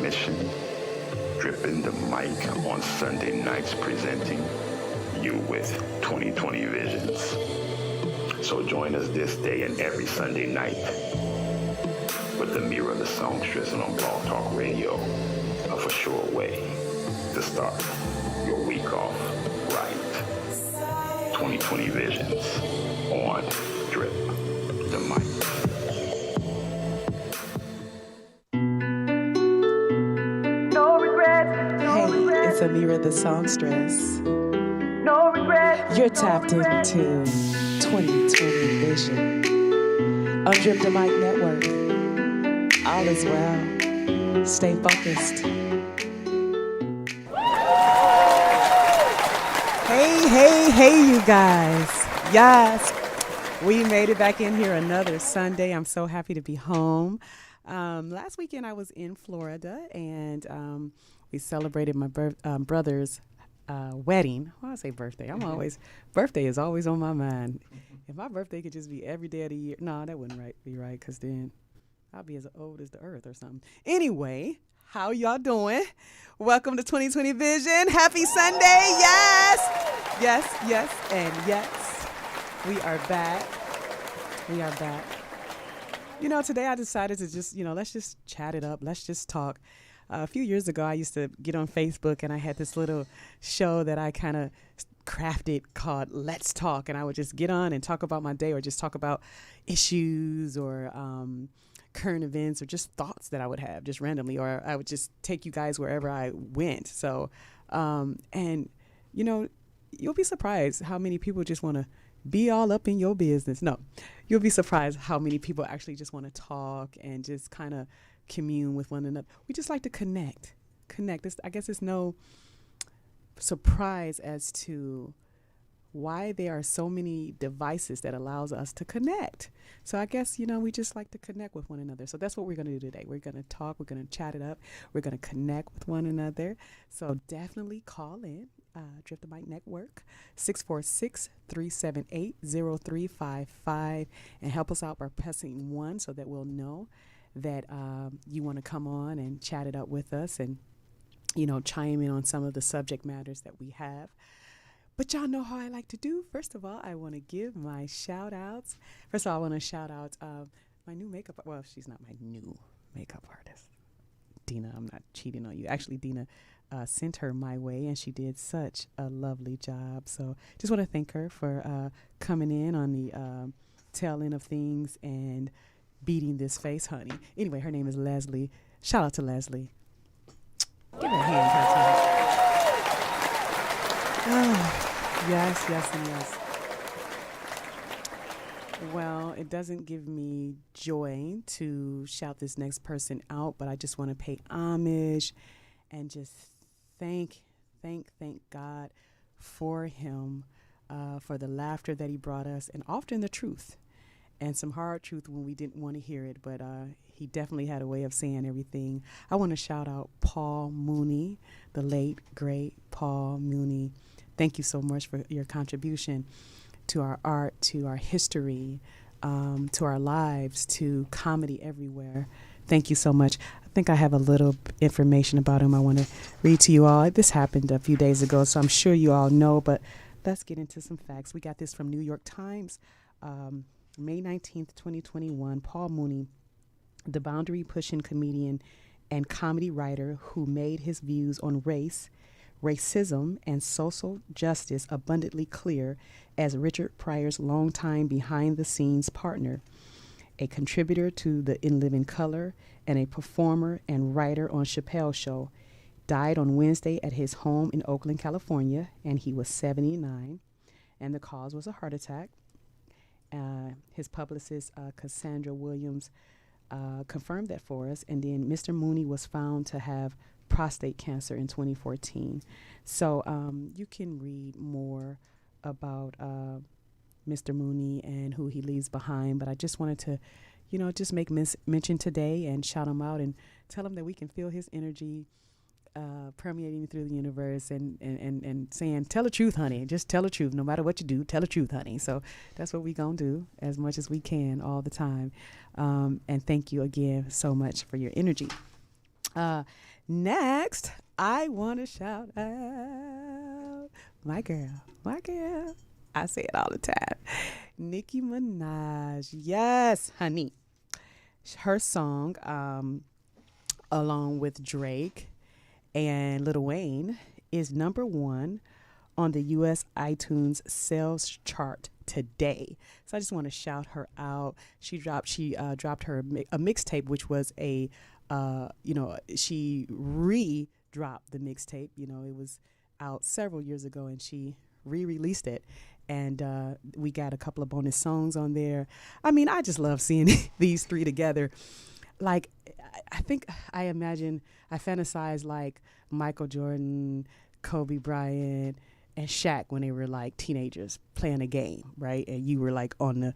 mission, dripping the mic on Sunday nights, presenting you with 2020 visions. So join us this day and every Sunday night with Ameerah the Songstress on Blog Talk Radio, a for sure way to start your week off right. 2020 visions on Drip the Mic. It's Ameerah the Songstress. No regret. You're tapped into 2020 Vision on Drip the Mic Network. All is well. Stay focused. Hey, you guys. Yes, we made it back in here another Sunday. I'm so happy to be home. Last weekend I was in Florida and we celebrated my brother's wedding. Well, I say birthday. Birthday is always on my mind. If my birthday could just be every day of the year, no, that wouldn't be right, because then I'll be as old as the earth or something. Anyway, how y'all doing? Welcome to 2020 Vision. Happy Sunday. Yes, and yes. We are back. You know, today I decided to just, let's just chat it up. Let's just talk. A few years ago, I used to get on Facebook, and I had this little show that I kind of crafted called Let's Talk. And I would just get on and talk about my day, or just talk about issues or current events, or just thoughts that I would have just randomly, or I would just take you guys wherever I went. So, and, you'll be surprised how many people just want to be all up in your business. No, you'll be surprised how many people actually just want to talk and just kind of commune with one another. We just like to connect. I guess it's no surprise as to why there are so many devices that allows us to connect. So I guess, we just like to connect with one another. So that's what we're going to do today. We're going to talk. We're going to chat it up. We're going to connect with one another. So definitely call in. Drip the Mic Network, 646-378-0355, and help us out by pressing 1 so that we'll know that you want to come on and chat it up with us and, chime in on some of the subject matters that we have. But y'all know how I like to do. First of all, I want to give my shout outs. First of all, I want to shout out my new makeup. Well, she's not my new makeup artist. Dina, I'm not cheating on you. Actually, Dina sent her my way, and she did such a lovely job. So just want to thank her for coming in on the tail end of things and beating this face, honey. Anyway, her name is Leslie. Shout out to Leslie. Give her a hand, yes, and yes. Well, it doesn't give me joy to shout this next person out, but I just want to pay homage and just thank God for him, for the laughter that he brought us, and often the truth, and some hard truth when we didn't want to hear it, but he definitely had a way of saying everything. I want to shout out Paul Mooney, the late, great Paul Mooney. Thank you so much for your contribution to our art, to our history, to our lives, to comedy everywhere. Thank you so much. I think I have a little information about him I want to read to you all. This happened a few days ago, so I'm sure you all know, but let's get into some facts. We got this from New York Times, May 19th, 2021. Paul Mooney, the boundary-pushing comedian and comedy writer who made his views on race, racism, and social justice abundantly clear as Richard Pryor's longtime behind-the-scenes partner, a contributor to the In Living Color, and a performer and writer on Chappelle's Show, died on Wednesday at his home in Oakland, California, and he was 79, and the cause was a heart attack. His publicist, Cassandra Williams, confirmed that for us, and then Mr. Mooney was found to have prostate cancer in 2014. So you can read more about Mr. Mooney and who he leaves behind, but I just wanted to, just make mention today and shout him out and tell him that we can feel his energy permeating through the universe and saying, tell the truth, honey. Just tell the truth. No matter what you do, tell the truth, honey. So that's what we going to do as much as we can all the time. And thank you again so much for your energy. Next, I want to shout out my girl. I say it all the time. Nicki Minaj. Yes, honey. Her song, along with Drake and Lil Wayne, is #1 on the U.S. iTunes sales chart today. So I just want to shout her out. She dropped her a mixtape, which was she re-dropped the mixtape. It was out several years ago, and she re-released it. And we got a couple of bonus songs on there. I mean, I just love seeing these three together. Like, I fantasize like Michael Jordan, Kobe Bryant, and Shaq when they were like teenagers playing a game, right? And you were like on the,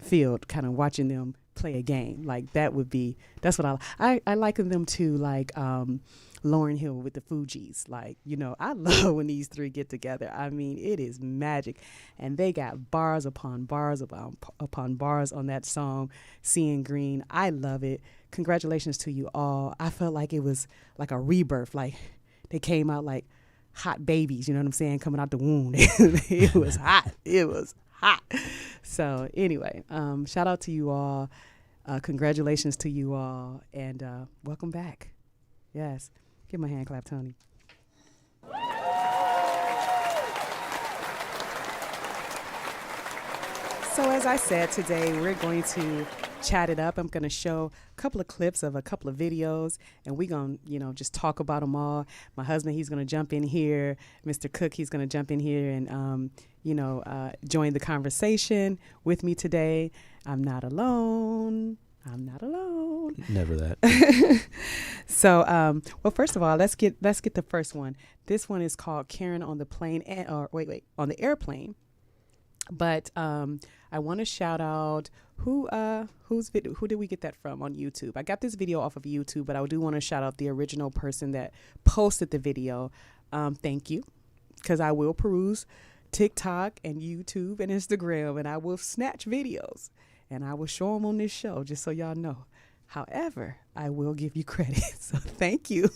field kind of watching them play a game. Like that's what I liken them to, like Lauryn Hill with the Fugees. Like, I love when these three get together. I mean, it is magic. And they got bars upon bars upon bars on that song, Seeing Green. I love it. Congratulations to you all. I felt like it was like a rebirth. Like they came out like hot babies, you know what I'm saying, coming out the womb. It was hot. So anyway, shout out to you all. Congratulations to you all, and welcome back. Yes. Give my hand clap, Tony. So as I said, today we're going to chat it up. I'm going to show a couple of clips of a couple of videos, and we're going to, just talk about them all. My husband, he's going to jump in here. Mr. Cook, he's going to jump in here and, join the conversation with me today. I'm not alone. Never that. So, well, first of all, let's get the first one. This one is called Karen on the Plane, on the Airplane. But I want to shout out whose video. Who did we get that from on YouTube? I got this video off of YouTube, but I do want to shout out the original person that posted the video. Thank you, because I will peruse TikTok and YouTube and Instagram, and I will snatch videos and I will show them on this show, just so y'all know. However, I will give you credit. So thank you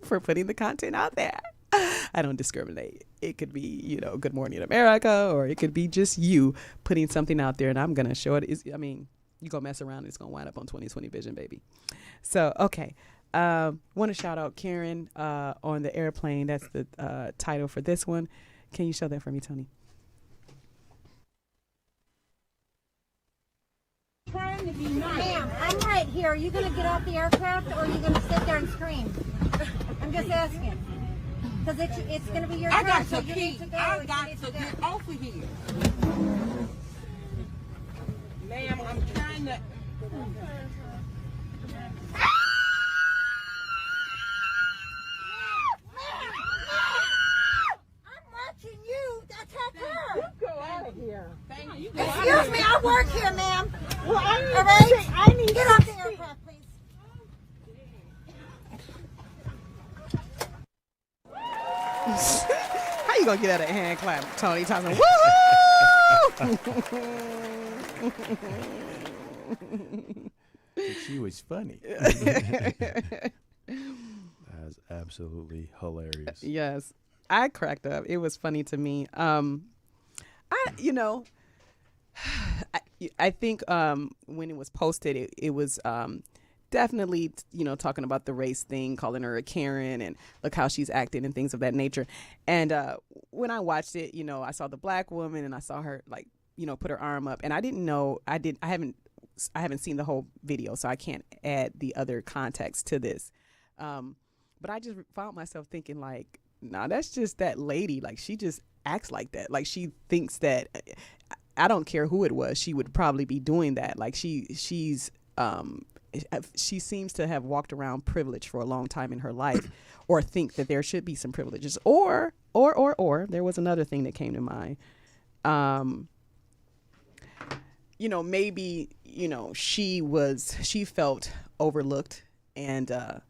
for putting the content out there. I don't discriminate. It could be, Good Morning America, or it could be just you putting something out there, and I'm going to show it. You're going to mess around, it's going to wind up on 2020 Vision, baby. So, okay. Want to shout out Karen on the Airplane. That's the title for this one. Can you show that for me, Tony? Trying to be nice. Ma'am, I'm right here. Are you going to get off the aircraft, or are you going to sit there and scream? I'm just asking. Because it's going to be your turn. I got so to you pee. need to go. I got to get off of here. Ma'am, I'm trying to... Excuse me, I work here, ma'am. Well, All right? I need Get off the aircraft, please. How you gonna get out of a hand clap, Tony? Talking, woo! She was funny. That's absolutely hilarious. Yes, I cracked up. It was funny to me. I think when it was posted, it was definitely, talking about the race thing, calling her a Karen, and look how she's acting and things of that nature. And when I watched it, I saw the black woman, and I saw her put her arm up, and I didn't know, I haven't seen the whole video, so I can't add the other context to this. But I just found myself thinking like, nah, that's just that lady. Like, she just acts like that. Like, she thinks that, I don't care who it was, she would probably be doing that. Like, she seems to have walked around privileged for a long time in her life, or think that there should be some privileges, or there was another thing that came to mind. Maybe, she felt overlooked and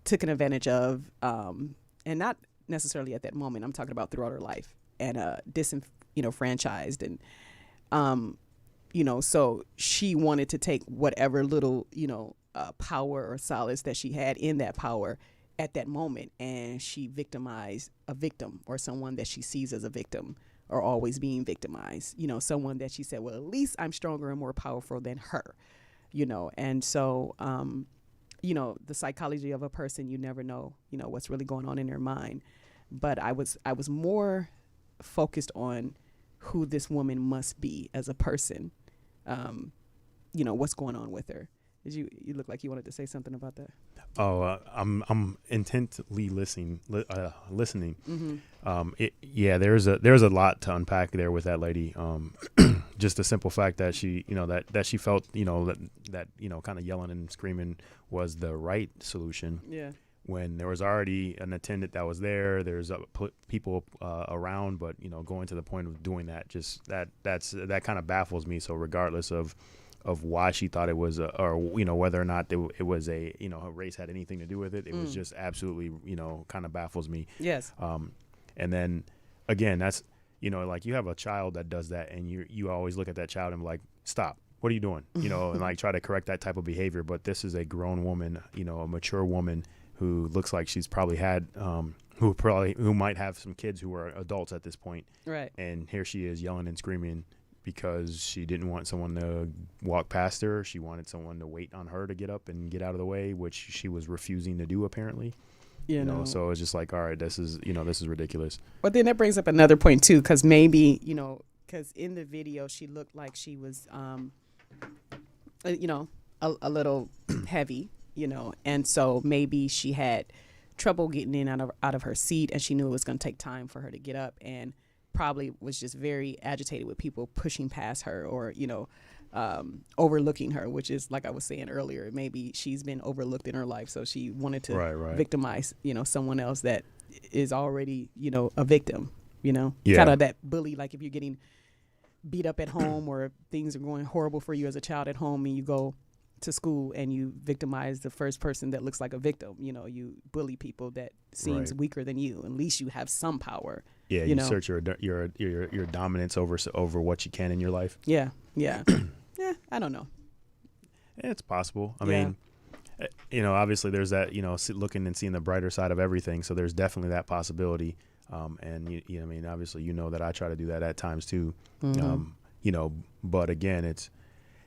taken advantage of, and not necessarily at that moment. I'm talking about throughout her life, and disenfranchised, and so she wanted to take whatever little power or solace that she had in that power at that moment, and she victimized a victim or someone that she sees as a victim or always being victimized, someone that she said, well, at least I'm stronger and more powerful than her, and so the psychology of a person, you never know what's really going on in their mind. But I was more focused on who this woman must be as a person, what's going on with her. You look like you wanted to say something about that. Oh, I'm intently listening. Mm-hmm. There's a lot to unpack there with that lady. Just the simple fact that she, that she felt, that kind of yelling and screaming was the right solution. Yeah. When there was already an attendant that was there, there's people around, but going to the point of doing that, just that kind of baffles me. So regardless of why she thought it was, or whether or not it was a her race had anything to do with it, it was just absolutely kind of baffles me. Yes. And then again, that's like you have a child that does that, and you always look at that child and be like, stop. What are you doing? And like try to correct that type of behavior. But this is a grown woman, a mature woman who looks like she's probably had, who might have some kids who are adults at this point. Right. And here she is yelling and screaming because she didn't want someone to walk past her. She wanted someone to wait on her to get up and get out of the way, which she was refusing to do apparently. So it's just like, all right, this is ridiculous. But then that brings up another point too, because maybe, because in the video she looked like she was, a little heavy, and so maybe she had trouble getting in out of her seat, and she knew it was going to take time for her to get up, and probably was just very agitated with people pushing past her or, overlooking her, which is, like I was saying earlier, maybe she's been overlooked in her life. So she wanted to victimize, someone else that is already, a victim, kind of that bully. Like if you're getting beat up at home or things are going horrible for you as a child at home and you go to school and you victimize the first person that looks like a victim, you bully people that seems weaker than you. At least you have some power. Yeah, you assert your dominance over what you can in your life. Yeah. Yeah, I don't know. It's possible. I mean, obviously there's that, looking and seeing the brighter side of everything. So there's definitely that possibility. And obviously, that I try to do that at times too. Mm-hmm. But again, it's,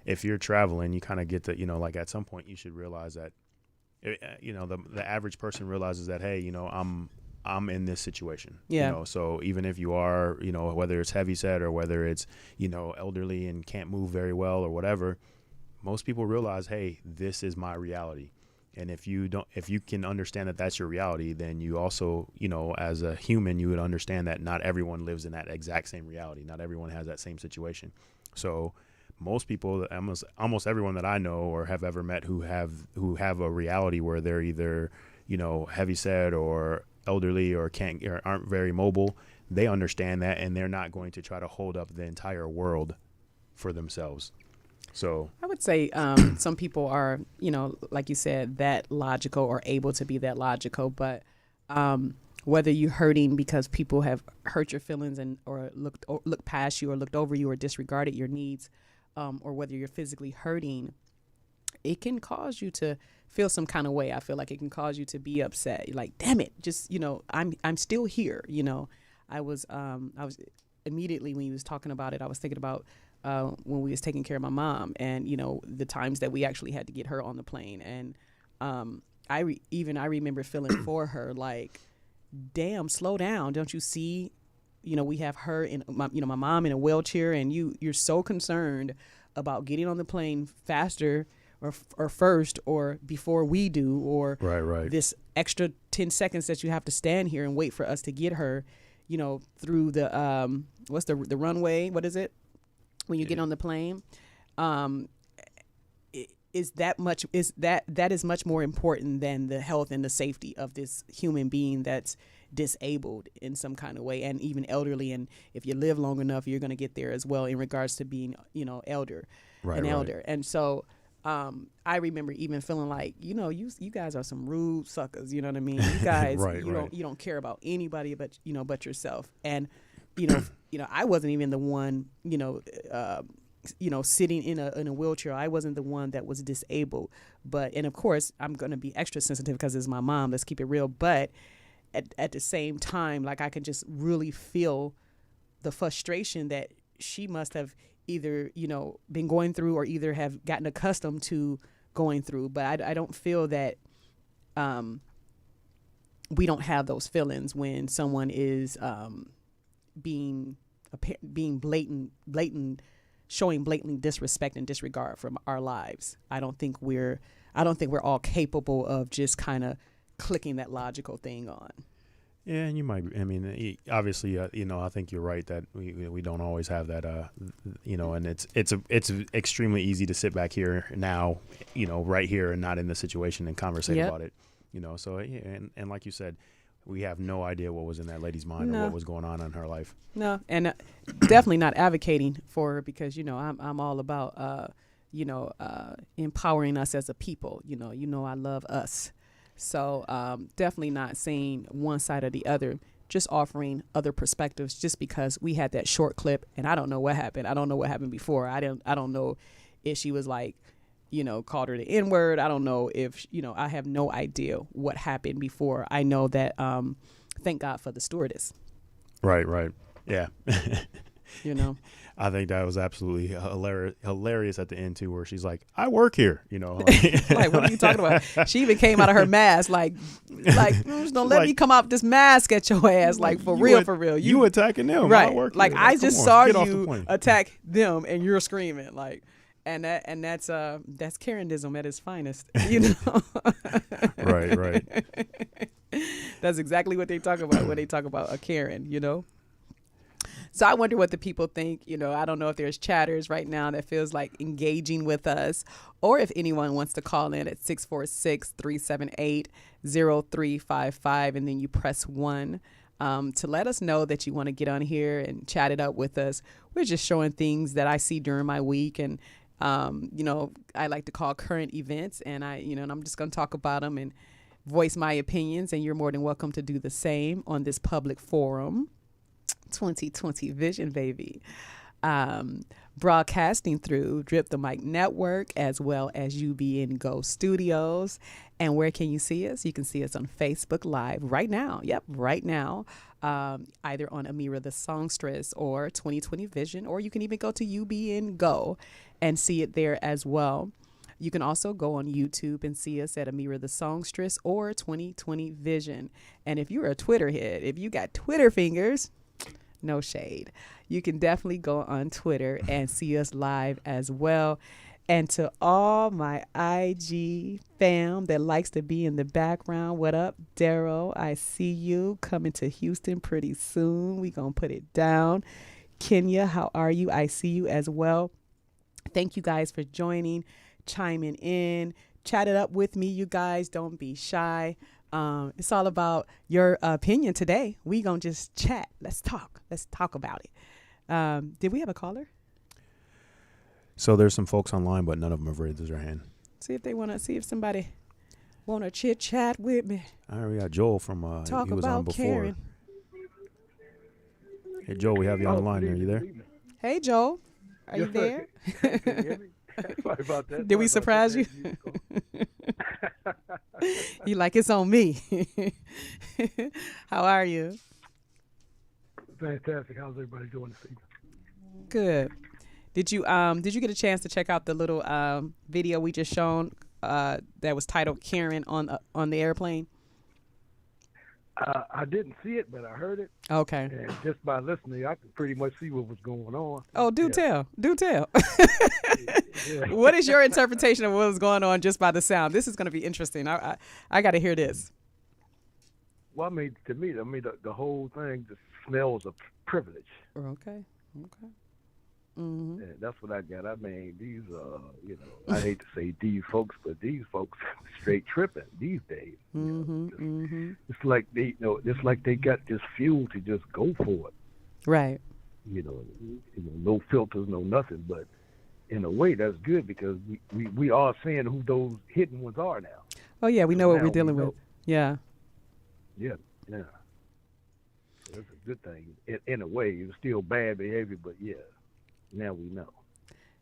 if you're traveling, you kind of get to, like at some point you should realize that, the average person realizes that, hey, I'm in this situation. Yeah. So even if you are, whether it's heavyset or whether it's, elderly and can't move very well or whatever, most people realize, hey, this is my reality. And if you can understand that that's your reality, then you also, as a human, you would understand that not everyone lives in that exact same reality. Not everyone has that same situation. So most people, almost everyone that I know or have ever met who have a reality where they're either, heavyset or elderly or aren't very mobile, they understand that, and they're not going to try to hold up the entire world for themselves. So I would say some people are, like you said, that logical or able to be that logical, but whether you're hurting because people have hurt your feelings or looked past you or looked over you or disregarded your needs, or whether you're physically hurting, it can cause you to feel some kind of way. I feel like it can cause you to be upset. You're like, damn it, just, I'm still here. I was immediately when you was talking about it, I was thinking about when we was taking care of my mom and, the times that we actually had to get her on the plane. And I remember feeling for her like, damn, slow down. Don't you see, we have her in my mom in a wheelchair, and you're so concerned about getting on the plane faster or first or before we do, or this extra 10 seconds that you have to stand here and wait for us to get her, through the what's the runway? What is it? When you get on the plane, that is much more important than the health and the safety of this human being that's disabled in some kind of way, and even elderly. And if you live long enough, you're going to get there as well in regards to being, elder. And so I remember even feeling like, you guys are some rude suckers. You know what I mean? You guys, you don't care about anybody but yourself. And, I wasn't even the one, sitting in a wheelchair. I wasn't the one that was disabled, and of course I'm going to be extra sensitive because it's my mom. Let's keep it real. But at the same time, like, I can just really feel the frustration that she must have either, been going through or either have gotten accustomed to going through. But I don't feel that we don't have those feelings when someone is being blatant, showing blatant disrespect and disregard from our lives. I don't think we're all capable of just kind of clicking that logical thing on. Yeah, and you might. I mean, obviously, I think you're right that we don't always have that. And it's extremely easy to sit back here now, right here and not in the situation and conversate about it. So yeah, and like you said, we have no idea what was in that lady's mind or what was going on in her life. No, and definitely not advocating for her because I'm all about empowering us as a people. I love us. So definitely not saying one side or the other, just offering other perspectives just because we had that short clip and I don't know what happened. I don't know what happened before. I don't know if she was like, called her the N-word. I don't know if, I have no idea what happened before. I know that, thank God for the stewardess. Right. Yeah. I think that was absolutely hilarious at the end too, where she's like, "I work here," Like, what are you talking about? She even came out of her mask, like, don't let me come out this mask at your ass, like, for real. You attacking them, right? I work like, here. I just saw you attack them, and you're screaming, like, and that's Karenism at its finest, Right. That's exactly what they talk about when they talk about a Karen, So I wonder what the people think. I don't know if there's chatters right now that feels like engaging with us, or if anyone wants to call in at 646-378-0355, and then you press 1 to let us know that you want to get on here and chat it up with us. We're just showing things that I see during my week, and I like to call current events, and and I'm just going to talk about them and voice my opinions, and you're more than welcome to do the same on this public forum. 2020 Vision, baby. Broadcasting through Drip the Mic Network as well as UBN Go Studios. And where can you see us? You can see us on Facebook Live right now. Yep, right now. Either on Ameerah the Songstress or 2020 Vision, or you can even go to UBN Go and see it there as well. You can also go on YouTube and see us at Ameerah the Songstress or 2020 Vision. And if you're a Twitter head, if you got Twitter fingers, no shade, you can definitely go on Twitter and see us live as well. And to all my IG fam that likes to be in the background, what up, Daryl? I see you coming to Houston pretty soon. We gonna put it down. Kenya, how are you? I see you as well. Thank you guys for joining, chiming in, chat it up with me. You guys, don't be shy. It's all about your opinion today. We gonna just chat. Let's talk about it. Did we have a caller? So there's some folks online, but none of them have raised their hand. See if somebody want to chit chat with me. All right, we got Joel from talk he was about on before. Karen. Hey Joel, we have you on the line. Are you there? Hey Joel, are you there? Can you hear me? Sorry about that. Did we surprise you? You like, it's on me. How are you? Fantastic. How's everybody doing this evening? Good. Did you get a chance to check out the little video we just shown that was titled Karen on the airplane? I didn't see it, but I heard it. Okay. And just by listening, I could pretty much see what was going on. Oh, do tell. Yeah. What is your interpretation of what was going on just by the sound? This is going to be interesting. I got to hear this. Well, I mean, to me, the whole thing just smells of privilege. Okay. Mm-hmm. And that's what I got. I mean, these, I hate to say these folks, but these folks straight tripping these days. It's like they, it's like they got this fuel to just go for it. Right. No filters, no nothing. But in a way, that's good because we are seeing who those hidden ones are now. Oh yeah, we know what we're dealing with. Yeah. Yeah. That's a good thing. In a way, it's still bad behavior, but yeah. Now we know.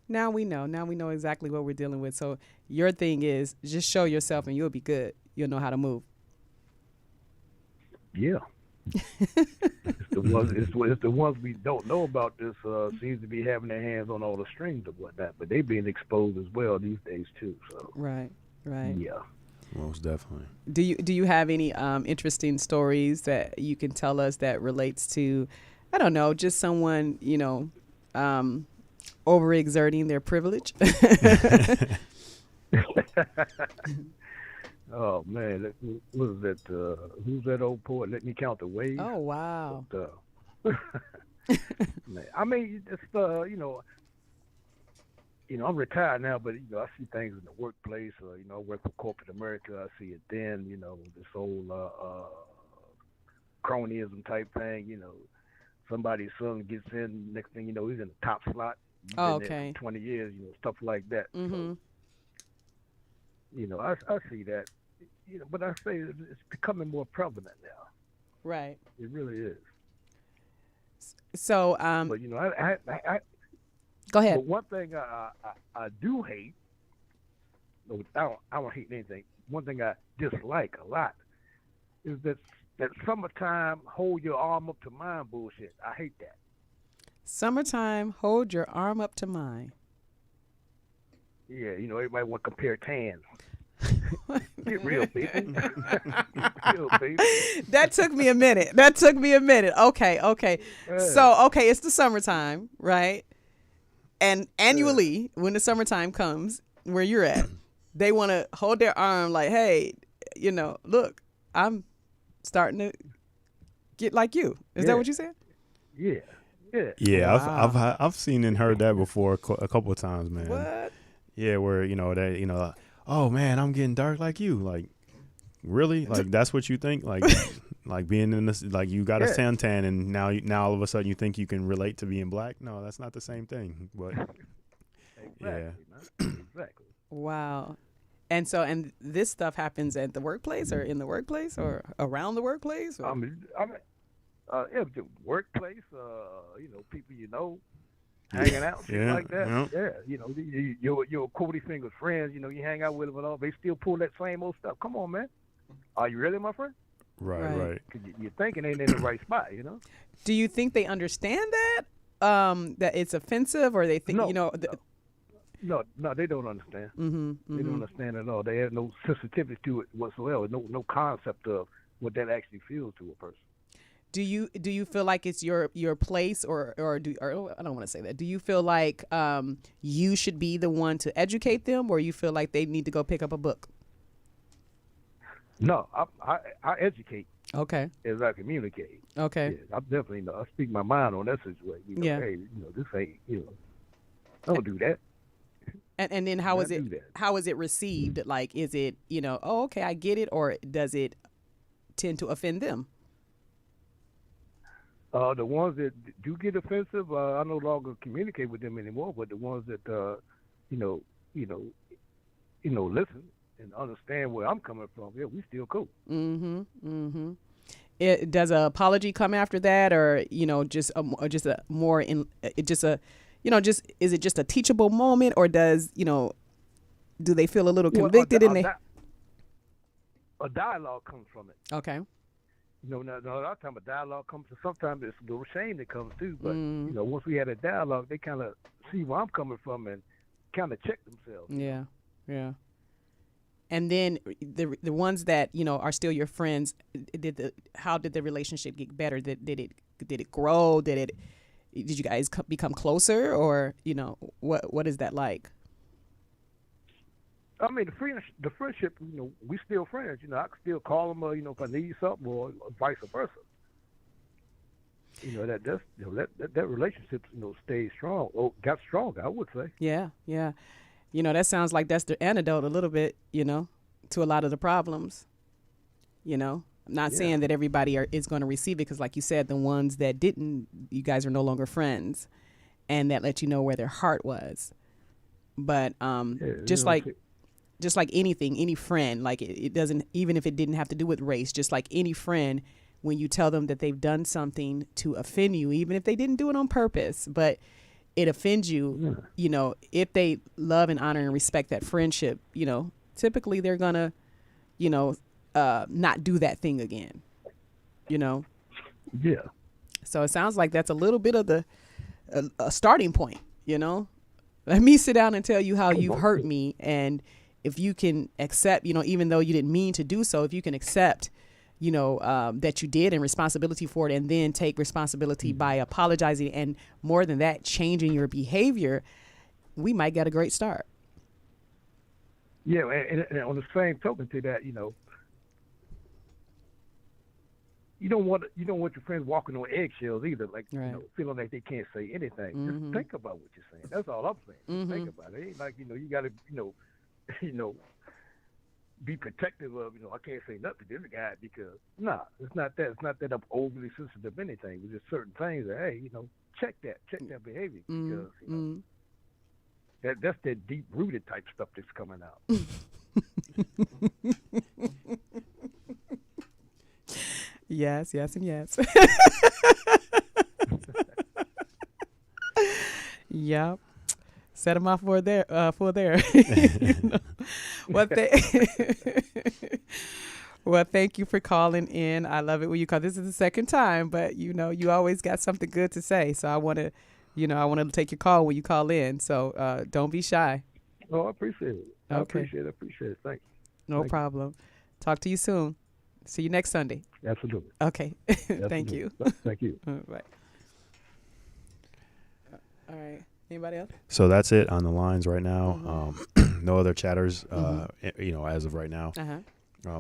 Now we know. Now we know exactly what we're dealing with. So your thing is just show yourself and you'll be good. You'll know how to move. Yeah. It's the ones we don't know about this seems to be having their hands on all the strings and whatnot, but they being exposed as well these days too. So Right. yeah. Most definitely. Do you have any interesting stories that you can tell us that relates to, I don't know, just someone, overexerting their privilege? Oh man, what is that? Who's that old poet? Let me count the waves. Oh wow. Man, I mean, it's I'm retired now, but I see things in the workplace. I work for corporate America. I see it then. This whole cronyism type thing. Somebody's son gets in. Next thing you know, he's in the top slot. He's been there for 20 years. Stuff like that. Mm-hmm. So, I see that. But I say it's becoming more prevalent now. Right. It really is. So, but I go ahead. But one thing I do hate, I don't hate anything. One thing I dislike a lot is that summertime hold your arm up to mine bullshit. I hate that. Summertime, hold your arm up to mine. Yeah, everybody want to compare tans. Get real, people. Get real, people. That took me a minute. Okay. Yeah. So, it's the summertime, right? And annually, when the summertime comes, where you're at, they want to hold their arm like, hey, look, I'm starting to get like you. Is that what you said? Yeah. Yeah. Yeah, Wow. I've seen and heard that before a couple of times, man. What? Yeah, where oh man, I'm getting dark like you. Like, really? Like that's what you think? Like, like being in this, like you got a suntan, and now all of a sudden you think you can relate to being black? No, that's not the same thing. But Exactly, exactly. Wow. And this stuff happens at the workplace or in the workplace or around the workplace? Or? The workplace, people hanging out, shit like that. Yeah, your Cody Fingers friends, you hang out with them and all. They still pull that same old stuff. Come on, man. Are you really, my friend? Right. Because you're thinking ain't in the right spot, Do you think they understand that? That it's offensive, or they think, No, they don't understand. They don't understand at all. They have no sensitivity to it whatsoever. No concept of what that actually feels to a person. Do you feel like it's your place, or I don't want to say that. Do you feel like you should be the one to educate them, or you feel like they need to go pick up a book? No, I educate. Okay. As I communicate. Okay. Yeah, I definitely I speak my mind on that situation. Hey, this ain't, don't do that. And then how is it received? Like, is it, oh, okay, I get it, or does it tend to offend them? The ones that do get offensive, I no longer communicate with them anymore. But the ones that, listen and understand where I'm coming from, yeah, we still cool. Does an apology come after that, or is it just a teachable moment, or do they feel a little convicted a dialogue comes from it. Okay. No, a lot of time a dialogue comes. Sometimes it's a little shame that comes too. But once we had a dialogue, they kind of see where I'm coming from and kind of check themselves. Yeah. And then the ones that are still your friends, how did the relationship get better? Did it grow? Did you guys become closer, or what is that like? I mean, the friendship, we still friends. I can still call them, if I need something, or vice versa. That relationship, stays strong. Oh, got stronger, I would say. Yeah. That sounds like that's the antidote a little bit, to a lot of the problems. I'm not saying that everybody is going to receive it, because like you said, the ones that didn't, you guys are no longer friends, and that let you know where their heart was. But just like anything, any friend, like it doesn't, even if it didn't have to do with race, just like any friend, when you tell them that they've done something to offend you, even if they didn't do it on purpose, but it offends you, you know, if they love and honor and respect that friendship, you know, typically they're gonna, you know, not do that thing again, you know. Yeah. So it sounds like that's a little bit of a starting point, you know. Let me sit down and tell you how you've hurt me, and if you can accept, you know, even though you didn't mean to do so, if you can accept, you know, that you did and responsibility for it, and then take responsibility by apologizing, and more than that, changing your behavior, we might get a great start. Yeah, and on the same token to that, you know, you don't want your friends walking on eggshells either, like Right. you know, feeling like they can't say anything. Just think about what you're saying. That's all I'm saying. Just think about it. It ain't like, you know, you gotta, you know, be protective of, you know, I can't say nothing to this guy because it's not that. It's not that I'm overly sensitive to anything. It's just certain things that, hey, you know, check that behavior because you know, that's that deep rooted type stuff that's coming out. Yes, yes, and yes. Yep. Set them off for there. You know? Well, thank you for calling in. I love it when you call. This is the second time, but you know, you always got something good to say. So I want to, you know, I want to take your call when you call in. So don't be shy. Oh, I appreciate it. I Okay. appreciate it. Thank you. No problem. Talk to you soon. See you next Sunday. Absolutely. Okay. Thank you. Thank you. Bye. All right. Anybody else? So that's it on the lines right now. No other chatters, you know, as of right now.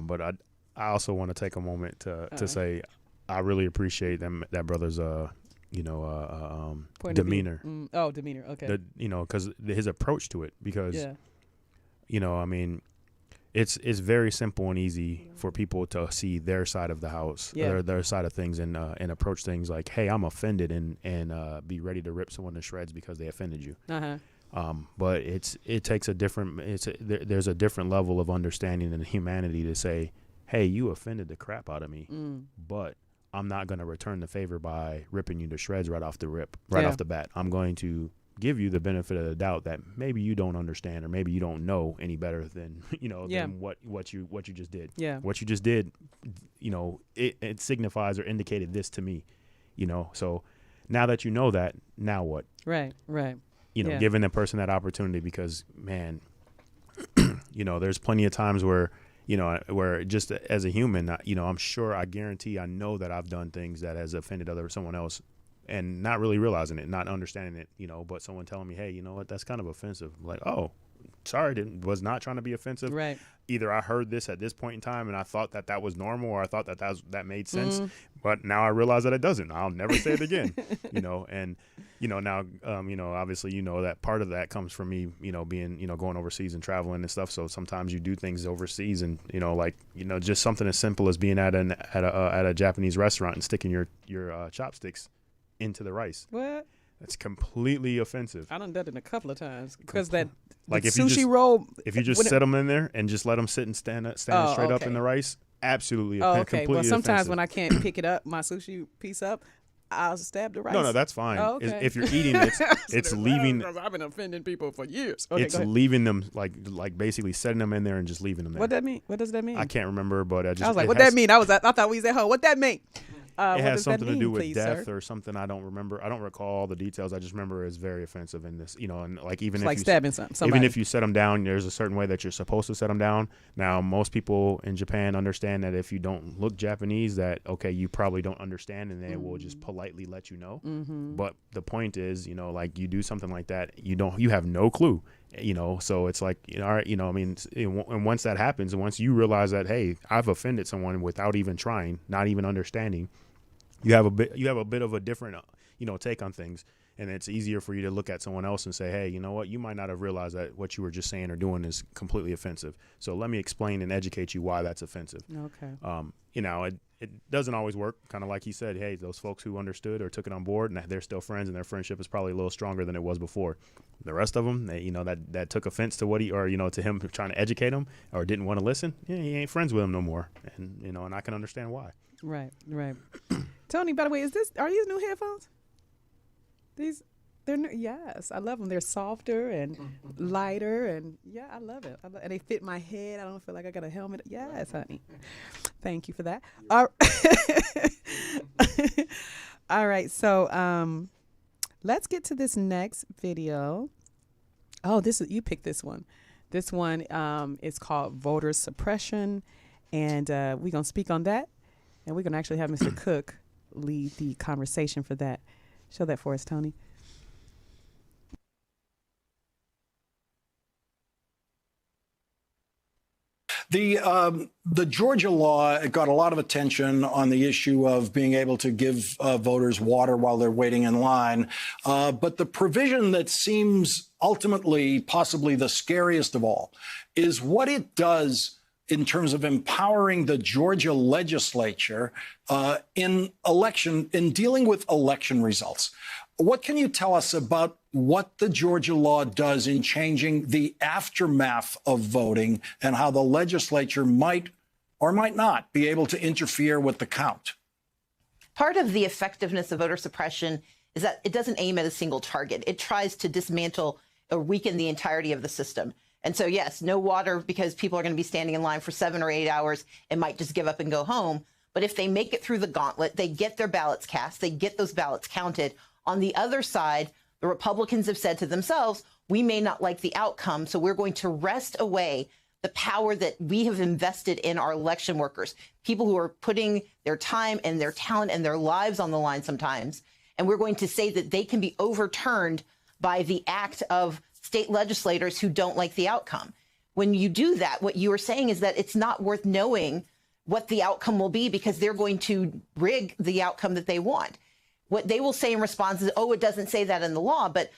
But I also want to take a moment to say I really appreciate that brother's you know demeanor. Oh, demeanor. Okay. You know, because his approach to it, because you know, I mean, it's very simple and easy for people to see their side of the house, their side of things, and approach things like, hey, I'm offended, and be ready to rip someone to shreds because they offended you. But it takes there's a different level of understanding and humanity to say, hey, you offended the crap out of me, but I'm not going to return the favor by ripping you to shreds right off the bat. I'm going to give you the benefit of the doubt that maybe you don't understand, or maybe you don't know any better than, you know, than what you just did. Yeah. What you just did, you know, it signifies or indicated this to me, you know. So now that you know that, now what? Right. You know, giving the person that opportunity, because, man, you know, there's plenty of times where, you know, where just as a human, you know, I'm sure, I guarantee, I know that I've done things that has offended someone else, and not really realizing it, not understanding it, you know, but someone telling me, hey, you know what, that's kind of offensive. I'm like, oh, sorry, was not trying to be offensive. Right. Either I heard this at this point in time and I thought that was normal, or I thought that made sense, but now I realize that it doesn't. I'll never say it again, you know. And, you know, now, you know, obviously, you know, that part of that comes from me, you know, being, you know, going overseas and traveling and stuff. So sometimes you do things overseas, and, you know, like, you know, just something as simple as being at a Japanese restaurant and sticking your chopsticks into the rice. What? That's completely offensive. I done done it a couple of times because that like if sushi you just, roll. If you just set them in there and just let them sit and stand straight up in the rice, absolutely. Oh, okay. Completely well, sometimes offensive. when I can't pick it up, my sushi piece up, I'll stab the rice. No, that's fine. Oh, okay. If you're eating, it's leaving. I've been offending people for years. Okay, it's leaving them like basically setting them in there and just leaving them there. What that mean? What does that mean? I can't remember, but I was like, what that mean? I thought we was at home. What that mean? It has something to do with death or something. I don't remember. I don't recall all the details. I just remember it's very offensive in this, you know, and like even if stabbing somebody. Even if you set them down, there's a certain way that you're supposed to set them down. Now, most people in Japan understand that if you don't look Japanese, that okay, you probably don't understand, and they will just politely let you know. But the point is, you know, like you do something like that, you have no clue, you know. So it's like, you know, all right, you know, I mean, and once that happens, and once you realize that, hey, I've offended someone without even trying, not even understanding. You have a bit of a different, you know, take on things, and it's easier for you to look at someone else and say, hey, you know what, you might not have realized that what you were just saying or doing is completely offensive. So let me explain and educate you why that's offensive. Okay. You know, it doesn't always work. Kind of like he said, hey, those folks who understood or took it on board, and they're still friends, and their friendship is probably a little stronger than it was before. The rest of them, you know, that took offense to to him trying to educate him or didn't want to listen. Yeah, he ain't friends with him no more, and you know, and I can understand why. Right. Tony, by the way, are these new headphones? These? Yes, I love them. They're softer and lighter, and yeah, I love it. And they fit my head. I don't feel like I got a helmet. Yes, honey. Thank you for that. All All right, so let's get to this next video. Oh, you picked this one. This one is called voter suppression, and we're gonna speak on that, and we're gonna actually have Mr. Cook lead the conversation for that. Show that for us, Tony. The Georgia law got a lot of attention on the issue of being able to give voters water while they're waiting in line. But the provision that seems ultimately possibly the scariest of all is what it does in terms of empowering the Georgia legislature in dealing with election results. What can you tell us about what the Georgia law does in changing the aftermath of voting and how the legislature might or might not be able to interfere with the count? Part of the effectiveness of voter suppression is that it doesn't aim at a single target. It tries to dismantle or weaken the entirety of the system. And so, yes, no water because people are going to be standing in line for 7 or 8 hours and might just give up and go home. But if they make it through the gauntlet, they get their ballots cast, they get those ballots counted. On the other side, the Republicans have said to themselves, we may not like the outcome, so we're going to wrest away the power that we have invested in our election workers, people who are putting their time and their talent and their lives on the line sometimes. And we're going to say that they can be overturned by the act of state legislators who don't like the outcome. When you do that, what you are saying is that it's not worth knowing what the outcome will be because they're going to rig the outcome that they want. What they will say in response is, oh, it doesn't say that in the law. But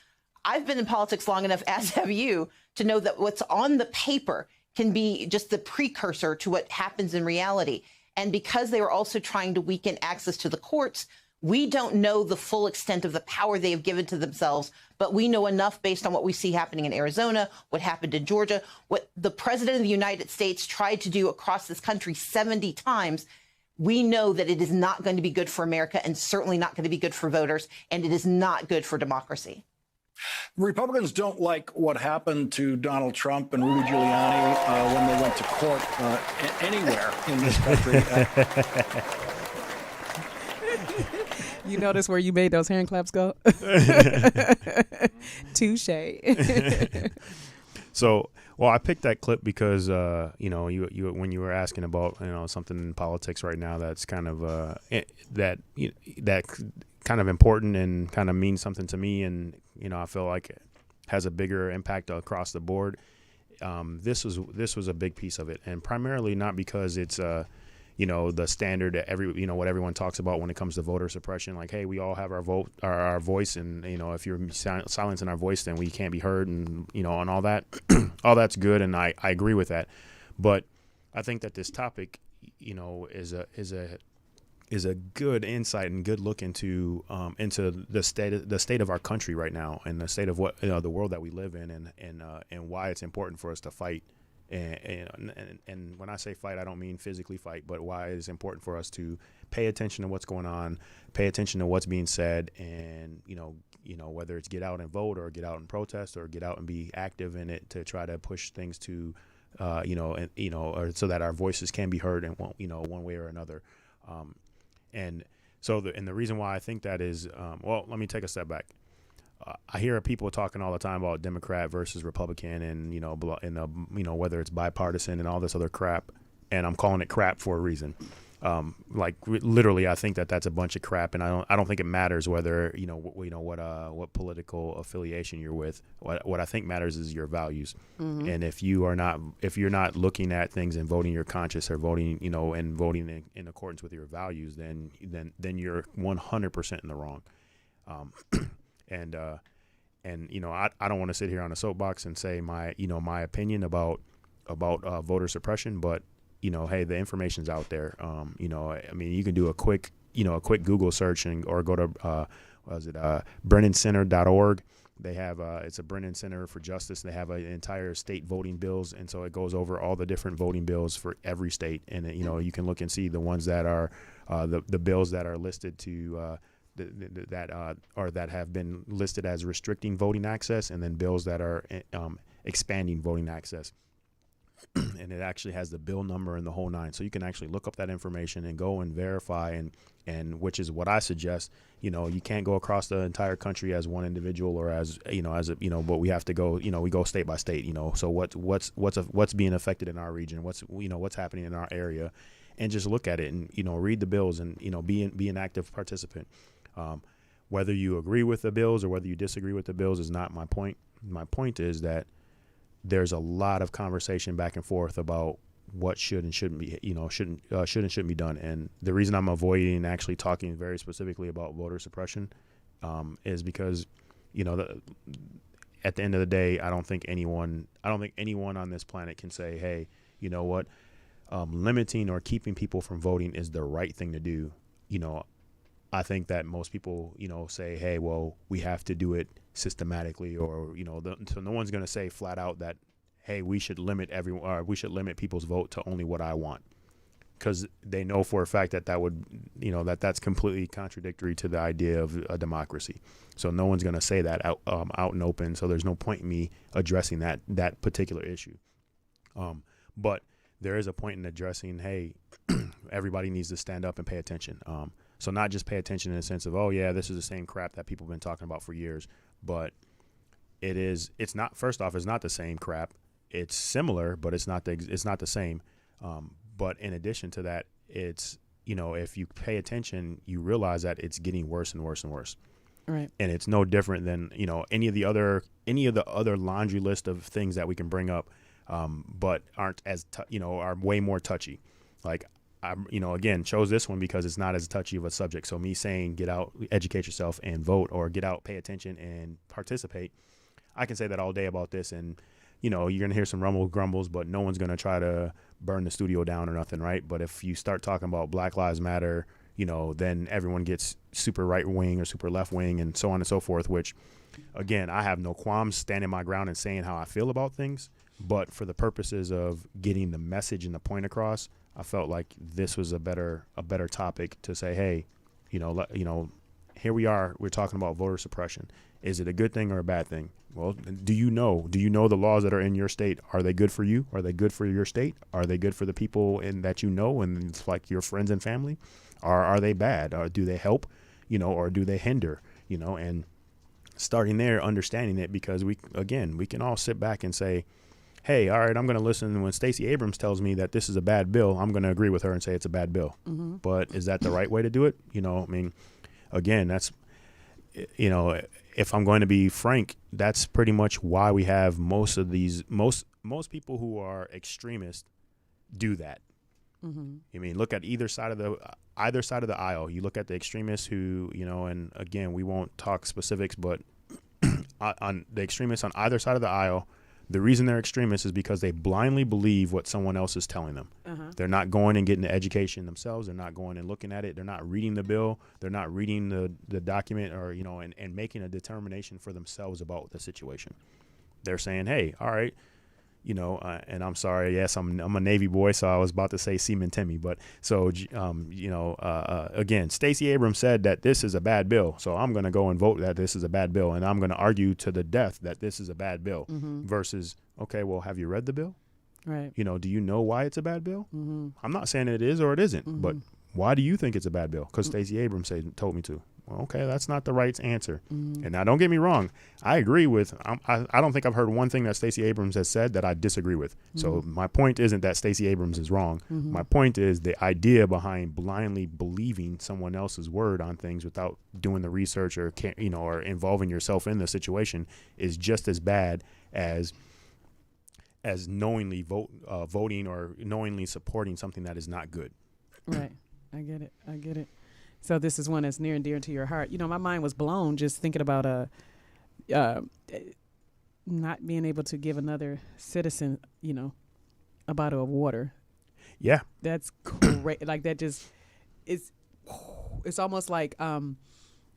I've been in politics long enough, as have you, to know that what's on the paper can be just the precursor to what happens in reality. And because they were also trying to weaken access to the courts, we don't know the full extent of the power they have given to themselves, but we know enough based on what we see happening in Arizona, what happened in Georgia, what the president of the United States tried to do across this country 70 times. We know that it is not going to be good for America and certainly not going to be good for voters, and it is not good for democracy. Republicans don't like what happened to Donald Trump and Rudy Giuliani when they went to court anywhere in this country. You notice where you made those hand claps go? Touche. So, well, I picked that clip because, you when you were asking about, something in politics right now that's kind of that kind of important and kind of means something to me, and I feel like it has a bigger impact across the board. This was a big piece of it, and primarily not because it's the standard that what everyone talks about when it comes to voter suppression. Like, hey, we all have our voice, and if you're silencing our voice, then we can't be heard, and and all that. All that's good, and I agree with that. But I think that this topic, is a good insight and good look into the state of our country right now, and the state of what the world that we live in, and why it's important for us to fight. And when I say fight, I don't mean physically fight, but why it's important for us to pay attention to what's going on, pay attention to what's being said, and whether it's get out and vote or get out and protest or get out and be active in it to try to push things to, or so that our voices can be heard in one way or another. And so the reason why I think that is, well, let me take a step back. I hear people talking all the time about Democrat versus Republican, and whether it's bipartisan and all this other crap, and I'm calling it crap for a reason. Literally, I think that that's a bunch of crap, and I don't think it matters whether what political affiliation you're with. What I think matters is your values, and if you're not looking at things and voting your conscience or voting and voting in accordance with your values, then you're 100% in the wrong. And I don't want to sit here on a soapbox and say my opinion about voter suppression, but hey, the information's out there. You can do a quick Google search or go to BrennanCenter.org. They have it's a Brennan Center for Justice. They have an entire state voting bills, and so it goes over all the different voting bills for every state. And you can look and see the ones that are the bills that are listed to that have been listed as restricting voting access, and then bills that are expanding voting access. And it actually has the bill number and the whole nine, so you can actually look up that information and go and verify, and which is what I suggest. You can't go across the entire country as one individual or as but we have to go, we go state by state, so what's being affected in our region, what's happening in our area, and just look at it and read the bills and be an active participant. Whether you agree with the bills or whether you disagree with the bills is not my point. My point is that there's a lot of conversation back and forth about what should and shouldn't be, should and shouldn't be done. And the reason I'm avoiding actually talking very specifically about voter suppression is because, at the end of the day, I don't think anyone on this planet can say, hey, you know what, limiting or keeping people from voting is the right thing to do. I think that most people, say, hey, well, we have to do it systematically, or, so no one's going to say flat out that, hey, we should limit people's vote to only what I want, because they know for a fact that would, that's completely contradictory to the idea of a democracy. So no one's going to say that out and open. So there's no point in me addressing that particular issue. But there is a point in addressing, hey, everybody needs to stand up and pay attention. So not just pay attention in the sense of, oh yeah, this is the same crap that people have been talking about for years, but it's not the same crap. It's similar, but it's not the same. But in addition to that, it's, if you pay attention, you realize that it's getting worse and worse and worse. Right. And it's no different than, any of the other laundry list of things that we can bring up, but aren't as, are way more touchy. Like, I, again, chose this one because it's not as touchy of a subject. So me saying, get out, educate yourself and vote, or get out, pay attention and participate. I can say that all day about this, and, you're going to hear some grumbles, but no one's going to try to burn the studio down or nothing. Right. But if you start talking about Black Lives Matter, then everyone gets super right wing or super left wing and so on and so forth, which, again, I have no qualms standing my ground and saying how I feel about things. But for the purposes of getting the message and the point across, I felt like this was a better topic to say, hey, here we are. We're talking about voter suppression. Is it a good thing or a bad thing? Well, do you know the laws that are in your state? Are they good for you? Are they good for your state? Are they good for the people that and it's like your friends and family? Or are they bad? Or do they help? Or do they hinder? And starting there, understanding it, because we can all sit back and say, hey, all right, I'm going to listen. When Stacey Abrams tells me that this is a bad bill, I'm going to agree with her and say it's a bad bill. Mm-hmm. But is that the right way to do it? Again, that's, if I'm going to be frank, that's pretty much why we have most most people who are extremists do that. Mm-hmm. Look at either side of the aisle. You look at the extremists who, and again, we won't talk specifics, but on the extremists on either side of the aisle, the reason they're extremists is because they blindly believe what someone else is telling them. Uh-huh. They're not going and getting the education themselves. They're not going and looking at it. They're not reading the bill. They're not reading the document, or, and making a determination for themselves about the situation. They're saying, hey, all right, and I'm sorry. Yes, I'm a Navy boy, so I was about to say Seaman Timmy, but so, again, Stacey Abrams said that this is a bad bill. So I'm going to go and vote that this is a bad bill. And I'm going to argue to the death that this is a bad bill. Mm-hmm. Versus, okay, well, have you read the bill? Right. Do you know why it's a bad bill? Mm-hmm. I'm not saying it is or it isn't, mm-hmm. but why do you think it's a bad bill? Because Stacey Abrams told me to. Well, okay, that's not the right answer. Mm-hmm. And now, don't get me wrong. I agree with, I don't think I've heard one thing that Stacey Abrams has said that I disagree with. Mm-hmm. So my point isn't that Stacey Abrams is wrong. Mm-hmm. My point is the idea behind blindly believing someone else's word on things without doing the research or, or involving yourself in the situation is just as bad as knowingly voting or knowingly supporting something that is not good. Right. I get it. So this is one that's near and dear to your heart. My mind was blown just thinking about not being able to give another citizen, a bottle of water. Yeah. That's great. Like that just it's almost like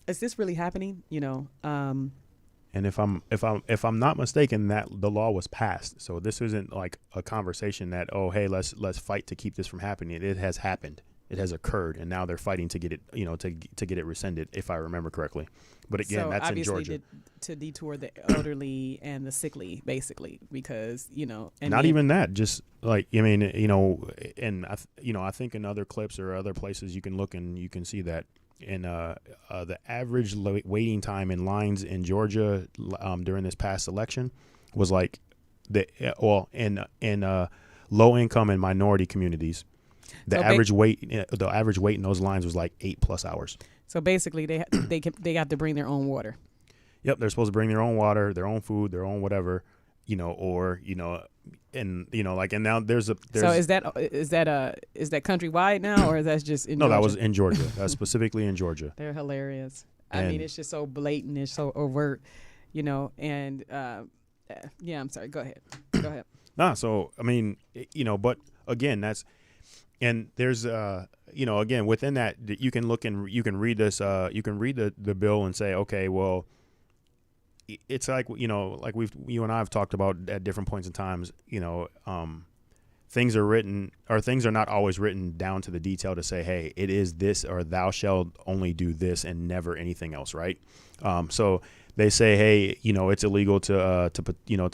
is this really happening? And if I'm not mistaken, that the law was passed. So this isn't like a conversation that, oh, hey, let's fight to keep this from happening. It has happened. it has occurred, and now they're fighting to get it, to get it rescinded, if I remember correctly. But again, so that's in obviously Georgia. to detour the elderly and the sickly, basically, because and Not then- even that, just like, I mean, and I think in other clips or other places you can look and you can see that in the average waiting time in lines in Georgia during this past election was like in low income and minority communities, the So average wait in those lines was like 8+ hours. So basically, they have to bring their own water. Yep, they're supposed to bring their own water, their own food, their own whatever, and and now there's So is that countrywide now, or is that just in no, Georgia? that was in Georgia. That's specifically in Georgia. They're hilarious. I mean, And- it's just so blatant, it's so overt, and yeah. I'm sorry. Go ahead. Go ahead. Nah, so I mean, but again, and there's again within that you can look and you can read this, you can read the bill and say, okay, well, it's like like you and I have talked about at different points in times, things are written, or things are not always written down to the detail to say, hey, it is this, or thou shalt only do this and never anything else, right? So they say, hey, it's illegal to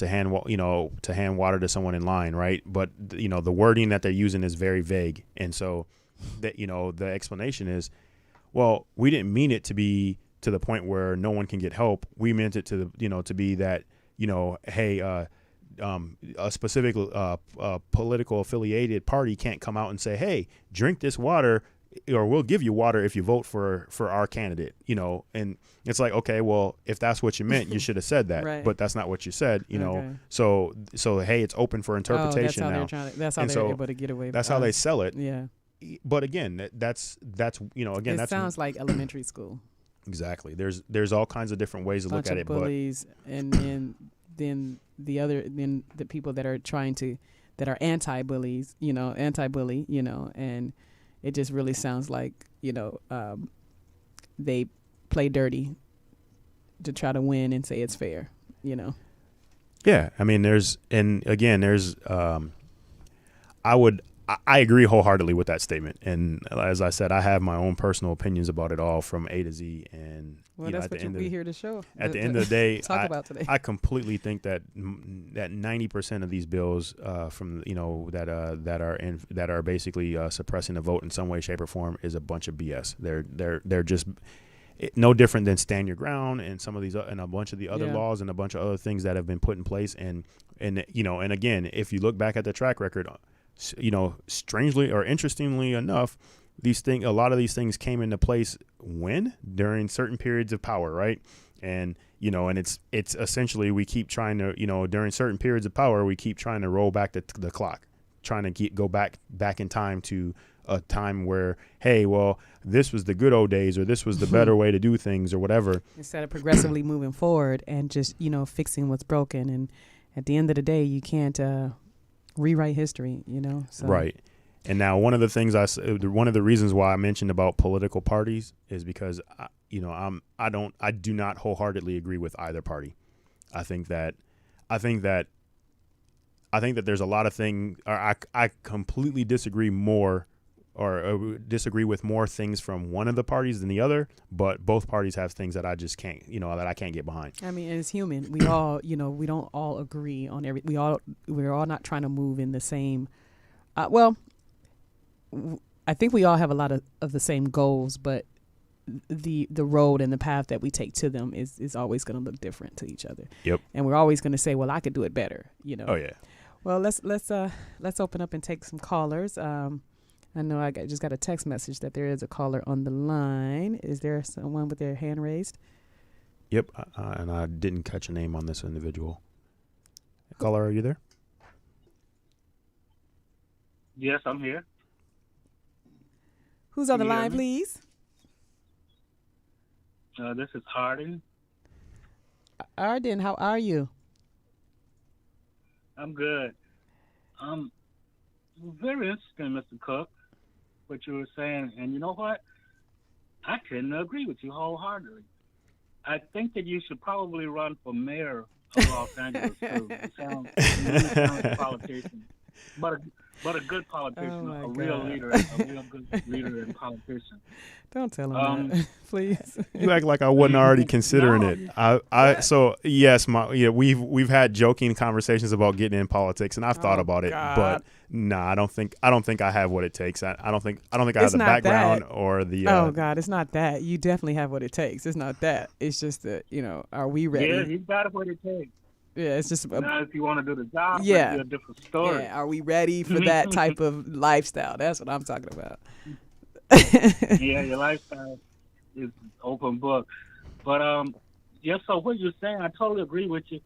hand water to someone in line, right? But the wording that they're using is very vague, and so that the explanation is, well, we didn't mean it to be to the point where no one can get help. We meant it to to be that hey, a specific political affiliated party can't come out and say, hey, drink this water, or we'll give you water if you vote for our candidate, and it's like, okay, well, if that's what you meant, you should have said that, Right. but that's not what you said, Okay. so hey, it's open for interpretation that's how now. they're trying to, that's how And they're so able to get away. That's how they sell it. Yeah. But again, that's again, It that's sounds like elementary school. exactly. There's all kinds of different ways to Bunch look at of it, bullies, and then the people that are that are anti-bully, and it just really sounds like they play dirty to try to win and say it's fair. Yeah, I mean, there's I agree wholeheartedly with that statement, and as I said, I have my own personal opinions about it all from A to Z, and Well, that's what we here to show. At the end of the day, talk about today. I completely think that 90% of these bills from that are basically suppressing the vote in some way, shape, or form is a bunch of BS. They're just no different than Stand Your Ground and some of these and a bunch of the other laws and a bunch of other things that have been put in place. And again, if you look back at the track record, strangely or interestingly enough, a lot of these things came into place during certain periods of power, right? And and it's essentially, we keep trying to during certain periods of power, we keep trying to roll back the clock, trying to go back in time to a time where, hey, well, this was the good old days, or this was the better way to do things, or whatever. Instead of progressively moving forward and just fixing what's broken, and at the end of the day, you can't rewrite history, So. Right. And now one of the reasons why I mentioned about political parties is because I do not wholeheartedly agree with either party. I think that there's a lot of things, or I completely disagree with more things from one of the parties than the other, but both parties have things that I just can't, that I can't get behind. I mean, as human, we all, we don't all agree on we're all not trying to move in the same, I think we all have a lot of the same goals, but the road and the path that we take to them is always going to look different to each other. Yep. And we're always going to say, well, I could do it better, Oh yeah. Well, let's open up and take some callers. I know I just got a text message that there is a caller on the line. Is there someone with their hand raised? Yep. And I didn't catch a name on this individual. Caller, are you there? Yes, I'm here. Who's on the Can you hear line, me? please? This is Harding. Arden, how are you? I'm good. Very interesting, Mr. Cook, what you were saying. And you know what? I couldn't agree with you wholeheartedly. I think that you should probably run for mayor of Los Angeles, too. You sound like a politician. But but a good politician, Oh, my a real God. leader, a real good leader and politician. Don't tell him that, please. You act like I wasn't already considering No. it. So yes, we've had joking conversations about getting in politics, and I've thought Oh, about it, God. but I don't think I have what it takes. I don't think I have It's the not background that. or the. Oh God, it's not that. You definitely have what it takes. It's not that. It's just that, are we ready? Yeah, he's got what it takes. Yeah, it's just Now, if you want to do the job, Yeah. it'll be a different story. yeah. Are we ready for that type of lifestyle? That's what I'm talking about. Yeah, your lifestyle is open book. But yeah, so what you're saying, I totally agree with you.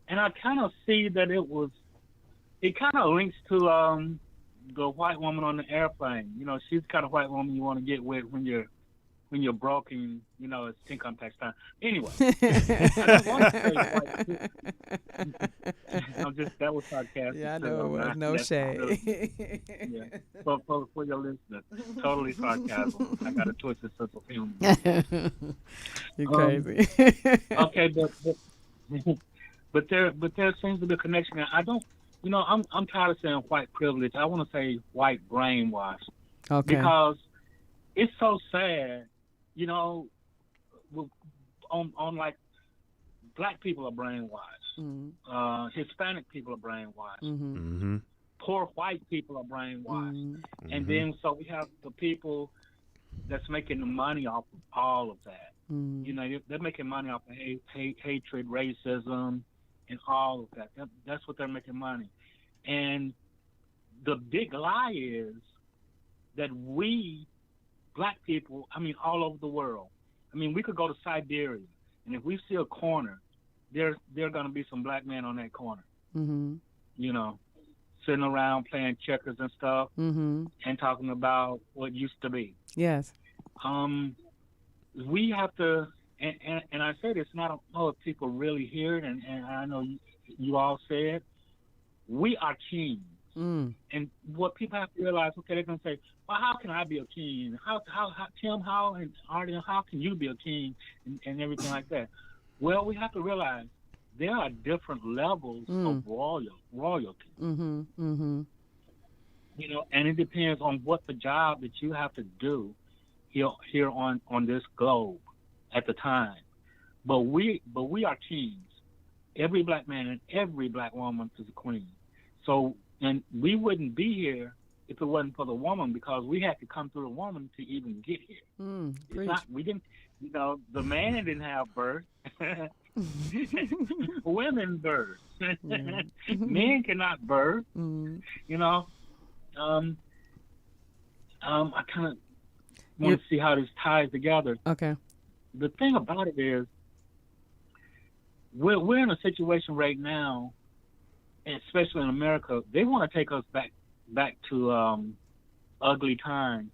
And I kind of see that it kind of links to the white woman on the airplane. She's the kind of white woman you want to get with when you're broke and, it's income tax time. Anyway, I just want to say that was sarcastic. Yeah, I too. know it was. No shade. Yeah, for your listeners, totally sarcasm. I got a twisted sense of humor. You're crazy. Okay, but there seems to be a connection. And I don't, I'm tired of saying white privilege. I want to say white brainwash. Okay. Because it's so sad, on like black people are brainwashed, Mm-hmm. Hispanic people are brainwashed, Mm-hmm. Mm-hmm. poor white people are brainwashed, Mm-hmm. and then so we have the people that's making the money off of all of that. Mm-hmm. They're making money off of hatred, racism, and all of that. That's what they're making money. And the big lie is that we, black people, all over the world, we could go to Siberia, and if we see a corner, there are going to be some black men on that corner, Mm-hmm. Sitting around playing checkers and stuff, Mm-hmm. and talking about what used to be. Yes. We have to, and I say this, and I don't know if people really hear it, and I know you all said, we are kings. Mm. And what people have to realize, okay, they're going to say, well, how can I be a king? How Tim, how, and Artie, how can you be a king, and everything like that? Well, we have to realize there are different levels of royalty. Mm-hmm. Mm-hmm. And it depends on what the job that you have to do here on this globe at the time. But we are kings. Every black man and every black woman is a queen. So, and we wouldn't be here if it wasn't for the woman, because we had to come through the woman to even get here. We didn't, the man didn't have birth. Women birth. Men cannot birth. I kind of want to see how this ties together. Okay. The thing about it is, we're in a situation right now, especially in America. They want to take us back to ugly times.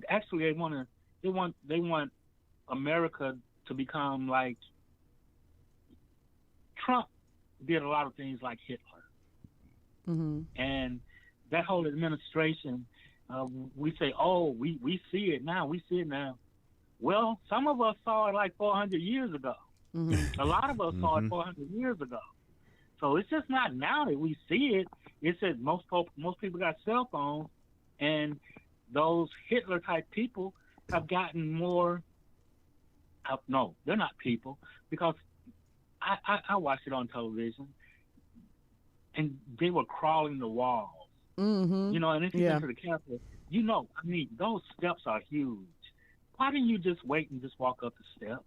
Actually, they want America to become like Trump did a lot of things like Hitler. Mm-hmm. And that whole administration, we say, oh, we see it now. We see it now. Well, some of us saw it like 400 years ago. Mm-hmm. A lot of us saw it 400 years ago. So it's just not now that we see it. It's that most people got cell phones, and those Hitler-type people have gotten more. No, they're not people, because I watched it on television, and they were crawling the walls. Mm-hmm. And if you enter the Capitol, those steps are huge. Why didn't you just wait and just walk up the steps?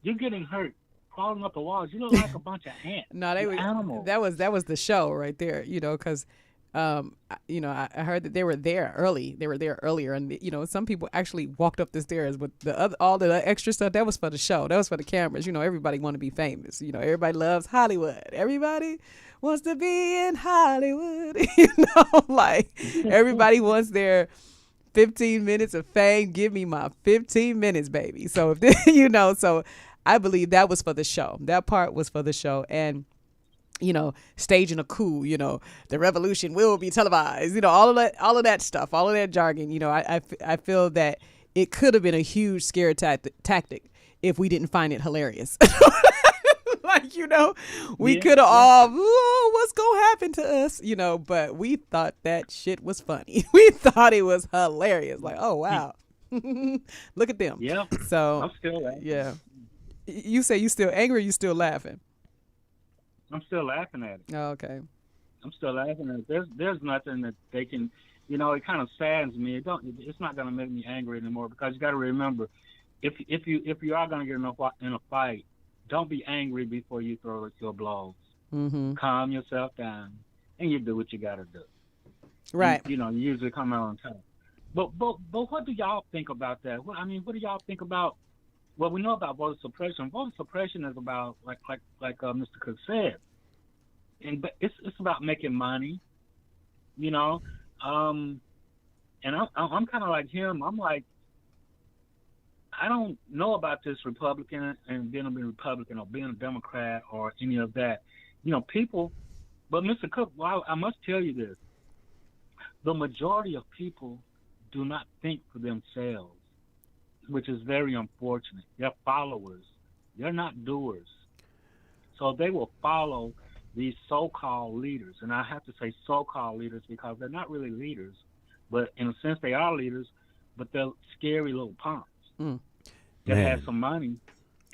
You're getting hurt crawling up the walls. You look like a bunch of ants. No, they were animals. That was the show right there. Because I heard that they were there early. They were there earlier, and some people actually walked up the stairs. But all the extra stuff, that was for the show. That was for the cameras. Everybody want to be famous. Everybody loves Hollywood. Everybody wants to be in Hollywood. Everybody wants their 15 minutes of fame. Give me my 15 minutes, baby. So if so I believe that was for the show. That part was for the show. And staging a coup, the revolution will be televised, all of that stuff, all of that jargon, I feel that it could have been a huge scare tactic if we didn't find it hilarious. Like, we could have all, what's going to happen to us? But we thought that shit was funny. We thought it was hilarious. Like, oh, wow. Look at them. Yeah. So, I'm still laughing. Yeah. You say you still angry or you still laughing? I'm still laughing at it. Oh, okay. I'm still laughing at it. There's nothing that they can, it kind of saddens me. It's not going to make me angry anymore, because you got to remember, if you are going to get in a fight, don't be angry before you throw your blows. Mm-hmm. Calm yourself down, and you do what you got to do. Right. You usually come out on time. But what do y'all think about that? What do y'all think about? Well, we know about voter suppression. Voter suppression is about, like Mr. Cook said, but it's about making money, And I'm kind of like him. I'm like, I don't know about this Republican and being a Republican or being a Democrat or any of that, people. But Mr. Cook, well, I must tell you this: the majority of people do not think for themselves, which is very unfortunate. They're followers. They're not doers. So they will follow these so-called leaders. And I have to say so-called leaders because they're not really leaders, but in a sense they are leaders, but they're scary little punks that have some money,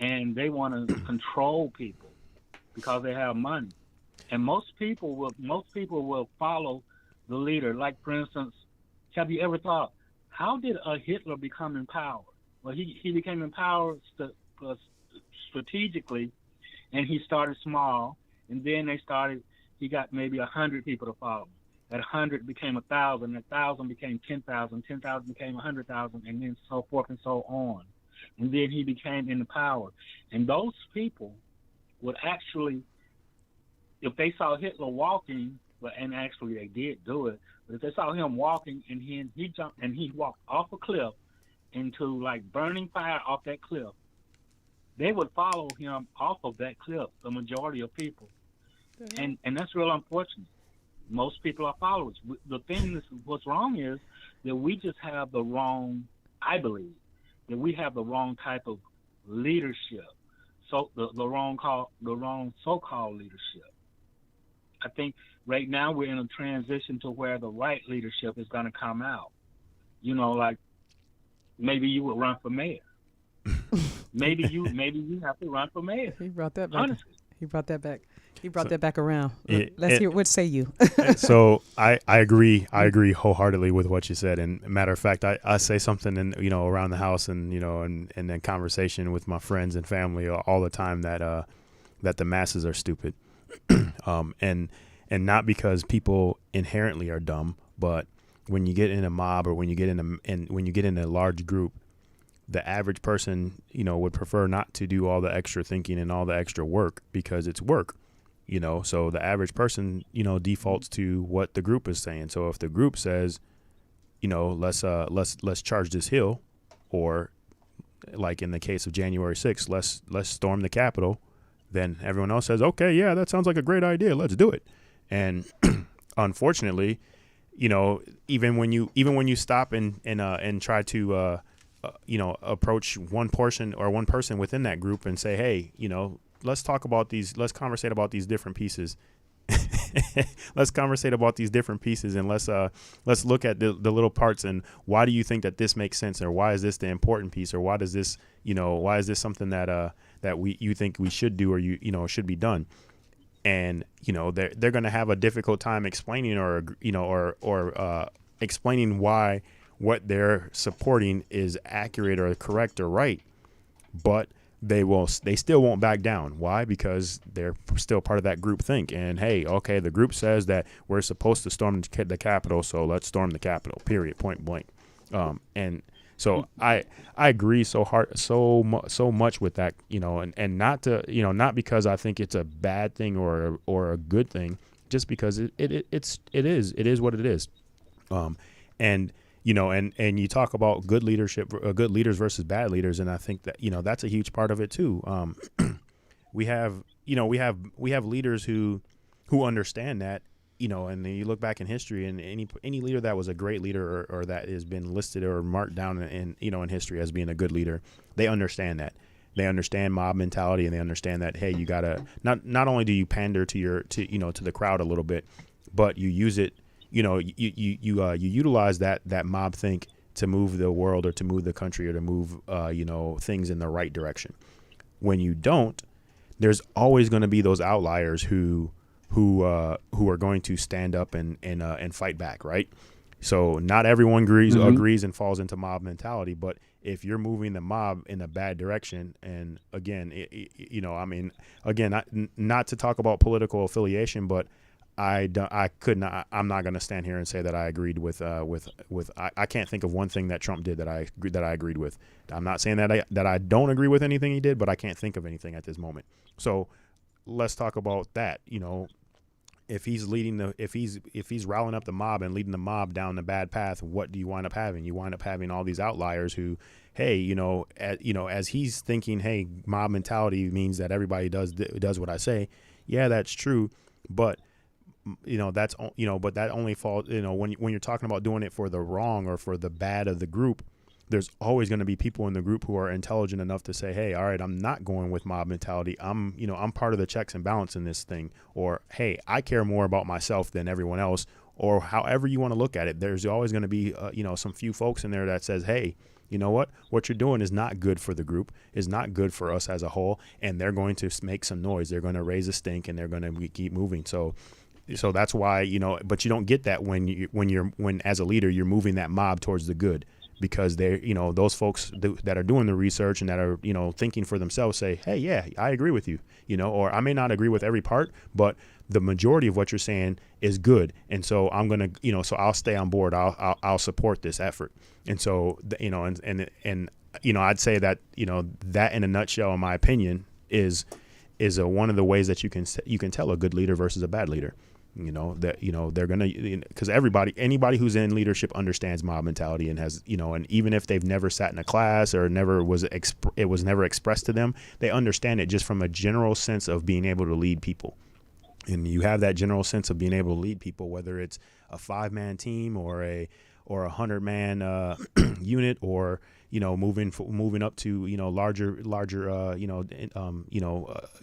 and they want to control people because they have money. And most people will follow the leader. Like, for instance, have you ever thought, how did Hitler become in power? Well, he became in power strategically, and he started small, and then he got maybe 100 people to follow him. That 100 became 1,000, 1,000 became 10,000, 10,000 became 100,000, and then so forth and so on. And then he became in the power. And those people would actually, if they saw Hitler walking, and actually they did do it, but if they saw him walking and he jumped and he walked off a cliff into like burning fire off that cliff, they would follow him off of that cliff, the majority of people. And that's real unfortunate. Most people are followers. The thing is, what's wrong is that we just have the wrong, I believe, that we have the wrong type of leadership. So the wrong so-called leadership. I think right now we're in a transition to where the right leadership is going to come out. Like maybe you would run for mayor. maybe you have to run for mayor. He brought that back. Honestly. He brought that back. He brought that back around. Let's hear. What say you? So I agree. I agree wholeheartely with what you said. And matter of fact, I say something around the house and then conversation with my friends and family all the time that the masses are stupid, and not because people inherently are dumb, but when you get in a mob or when you get in a large group, the average person would prefer not to do all the extra thinking and all the extra work because it's work. So the average person, defaults to what the group is saying. So if the group says, let's charge this hill, or like in the case of January 6th, let's storm the Capitol, then everyone else says, okay, yeah, that sounds like a great idea. Let's do it. And unfortunately, even when you stop and try to, approach one person within that group and say, hey, let's conversate about these different pieces. Let's conversate about these different pieces, and let's look at the little parts and why do you think that this makes sense, or why is this the important piece, or why is this something that you think we should do, or should be done. And they're going to have a difficult time explaining or explaining why what they're supporting is accurate or correct or right, but they still won't back down. Why? Because they're still part of that group think. And hey, okay, the group says that we're supposed to storm the Capitol, so let's storm the Capitol. Period. Point blank. And so I agree so much with that. And not to not because I think it's a bad thing or a good thing, just because it is what it is. And you talk about good leadership, good leaders versus bad leaders, and I think that that's a huge part of it too. We have leaders who understand that, and then you look back in history, and any leader that was a great leader or that has been listed or marked down in history as being a good leader, they understand that. They understand mob mentality, and they understand that, hey, you gotta not only do you pander to the crowd a little bit, but you use it. You utilize that mob think to move the world or to move the country or to move things in the right direction. When you don't, there's always going to be those outliers who are going to stand up and fight back, right? So not everyone agrees and falls into mob mentality, but if you're moving the mob in a bad direction, and again, not to talk about political affiliation, but I'm not going to stand here and say that I agreed with. I can't think of one thing that Trump did that I agreed with. I'm not saying that I don't agree with anything he did, but I can't think of anything at this moment. So let's talk about that. If he's riling up the mob and leading the mob down the bad path, what do you wind up having? You wind up having all these outliers who, hey, as he's thinking, hey, mob mentality means that everybody does what I say. Yeah, that's true, but but that only falls. When you're talking about doing it for the wrong or for the bad of the group, there's always going to be people in the group who are intelligent enough to say, hey, all right, I'm not going with mob mentality. I'm part of the checks and balance in this thing. Or, hey, I care more about myself than everyone else. Or however you want to look at it, there's always going to be, some few folks in there that says, hey, you know what you're doing is not good for the group, is not good for us as a whole. And they're going to make some noise. They're going to raise a stink, and they're going to keep moving. So that's why, but you don't get that when as a leader, you're moving that mob towards the good. Because they're, those folks that are doing the research and that are, thinking for themselves say, hey, yeah, I agree with you, or I may not agree with every part, but the majority of what you're saying is good. And so I'm going to, so I'll stay on board. I'll support this effort. And so, I'd say that, that in a nutshell, in my opinion, is one of the ways that you can tell a good leader versus a bad leader. They're going to, because anybody who's in leadership understands mob mentality and has, and even if they've never sat in a class or it was never expressed to them, they understand it just from a general sense of being able to lead people. And you have that general sense of being able to lead people, whether it's a 5-man team or a 100-man unit, or moving up to larger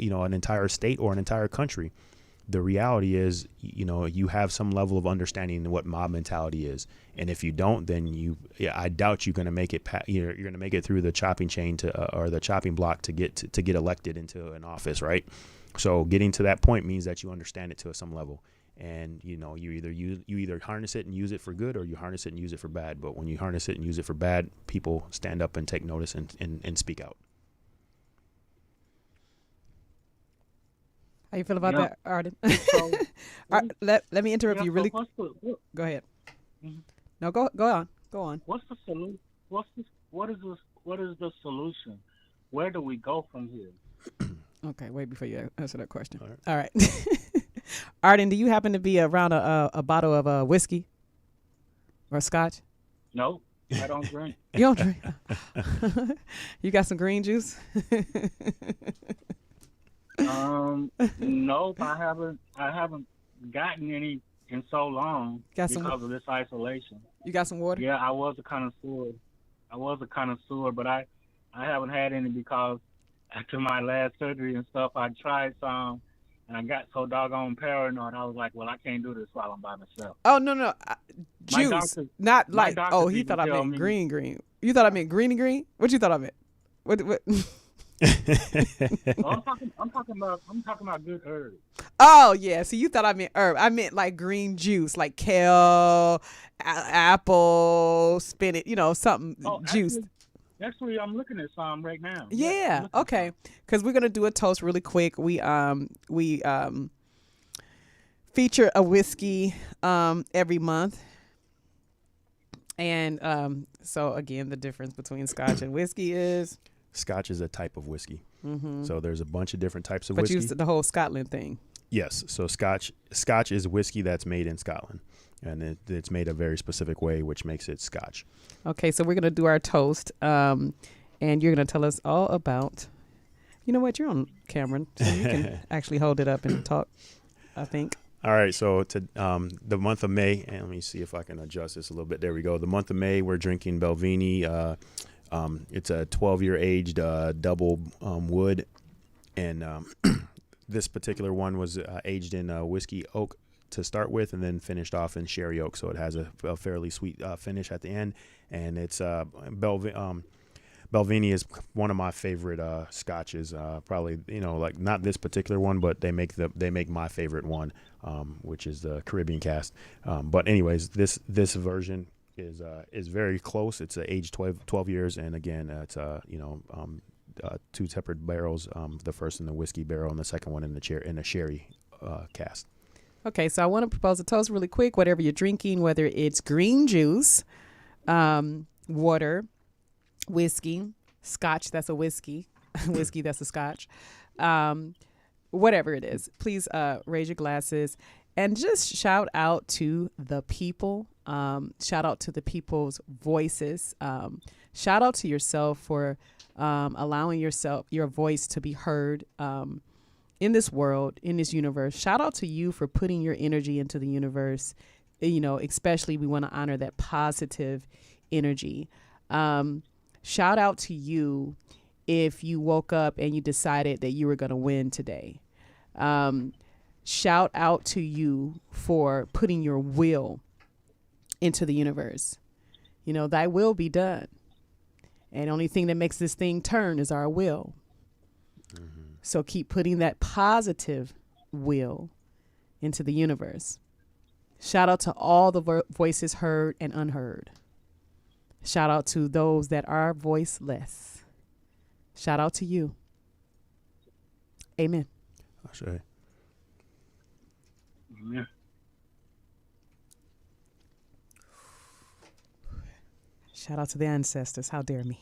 an entire state or an entire country. The reality is, you have some level of understanding what mob mentality is, and if you don't, then I doubt you're going to make it. You're going to make it through the chopping chain or the chopping block to get elected into an office, right? So getting to that point means that you understand it to some level, and you either harness it and use it for good, or you harness it and use it for bad. But when you harness it and use it for bad, people stand up and take notice and speak out. How you feel about that, Arden? So, let me interrupt you really. So go ahead. Mhm. No, go on. What's the solution? What is the solution? Where do we go from here? Okay, wait before you answer that question. All right. Arden, do you happen to be around a bottle of whiskey or scotch? No, I don't drink. You don't drink? You got some green juice? Nope, I haven't gotten any in so long because of this isolation. You got some water? Yeah, I was a connoisseur, but I haven't had any because after my last surgery and stuff, I tried some, and I got so doggone paranoid. I was like, well, I can't do this while I'm by myself. Oh, no. Juice. Not like, oh, he thought I meant green. You thought I meant green? What you thought I meant? What? Well, I'm talking about good herbs. Oh yeah, so you thought I meant herb. I meant like green juice, like kale, apple, spinach, something juiced. Actually, I'm looking at some right now. Yeah, okay. Because we're gonna do a toast really quick. We feature a whiskey every month, and so again, the difference between Scotch and whiskey is. Scotch is a type of whiskey. Mm-hmm. So there's a bunch of different types of whiskey. whiskey. But you the whole Scotland thing. Yes. So Scotch is whiskey that's made in Scotland. And it's made a very specific way, which makes it Scotch. Okay, so we're going to do our toast. And you're going to tell us all about... You know what? You're on camera, so you can actually hold it up and talk, I think. All right, so to the month of May, and let me see if I can adjust this a little bit. There we go. The month of May, we're drinking Belvini It's a 12-year aged double wood, and this particular one was aged in whiskey oak to start with, and then finished off in sherry oak. So it has a fairly sweet finish at the end, and it's Belvini is one of my favorite scotches. Probably, like not this particular one, but they make my favorite one, which is the Caribbean cast. But anyways, this version is very close. It's aged 12 years, and again, it's two separate barrels. The first in the whiskey barrel, and the second one in the sherry cast. Okay, so I want to propose a toast really quick. Whatever you're drinking, whether it's green juice, water, whiskey, scotch, that's a whiskey, whiskey, that's a scotch, whatever it is, please raise your glasses and just shout out to the people, shout out to the people's voices, shout out to yourself for allowing your voice to be heard in this world, in this universe. Shout out to you for putting your energy into the universe. Especially we want to honor that positive energy. Shout out to you if you woke up and you decided that you were going to win today. Shout out to you for putting your will into the universe. Thy will be done. And the only thing that makes this thing turn is our will. Mm-hmm. So keep putting that positive will into the universe. Shout out to all the voices heard and unheard. Shout out to those that are voiceless. Shout out to you. Amen. Ashe. Yeah. Shout out to the ancestors. How dare me?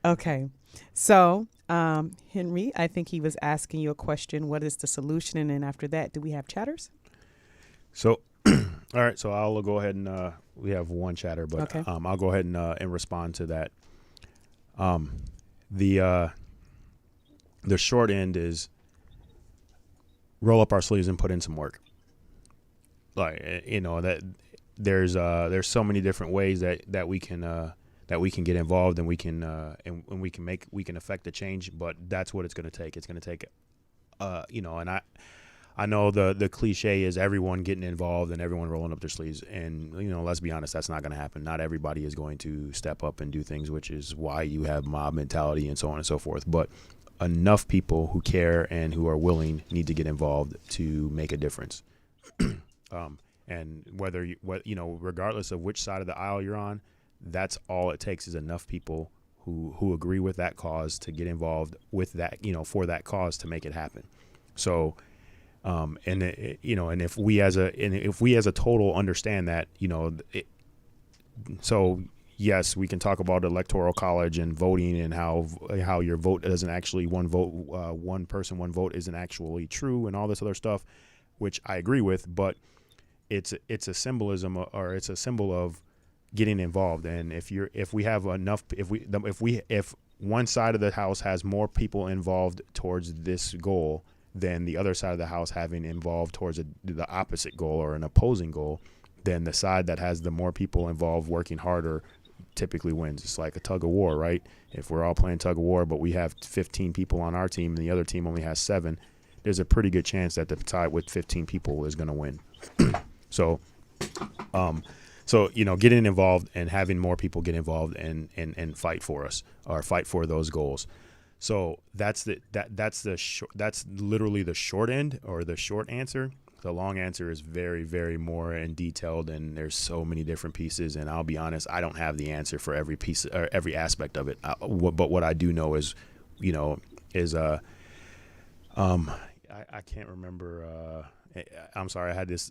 Okay. So, Henry, I think he was asking you a question. What is the solution? And then after that, do we have chatters? So, all right. So I'll go ahead and we have one chatter, but okay. I'll go ahead and respond to that. The short end is roll up our sleeves and put in some work. Like that there's so many different ways that we can get involved, and we can we can affect the change, but that's what it's going to take. It's going to take and I know the cliche is everyone getting involved and everyone rolling up their sleeves, and let's be honest, that's not going to happen. Not everybody is going to step up and do things, which is why you have mob mentality and so on and so forth. But enough people who care and who are willing need to get involved to make a difference. And regardless of which side of the aisle you're on, that's all it takes is enough people who agree with that cause to get involved with that, for that cause to make it happen. So, and if we as a total understand that, so yes, we can talk about electoral college and voting and how your vote doesn't actually one person, one vote isn't actually true and all this other stuff, which I agree with, but it's a symbolism, or it's a symbol of getting involved. And if one side of the house has more people involved towards this goal than the other side of the house having involved towards the opposite goal or an opposing goal, then the side that has the more people involved working harder typically wins. It's like a tug of war, right? If we're all playing tug of war, but we have 15 people on our team and the other team only has 7, there's a pretty good chance that the side with 15 people is going to win. So getting involved and having more people get involved and fight for us, or fight for those goals. So that's literally the short end, or the short answer. The long answer is very, very more and detailed, and there's so many different pieces. And I'll be honest, I don't have the answer for every piece or every aspect of it. But what I do know is, I can't remember. I'm sorry, I had this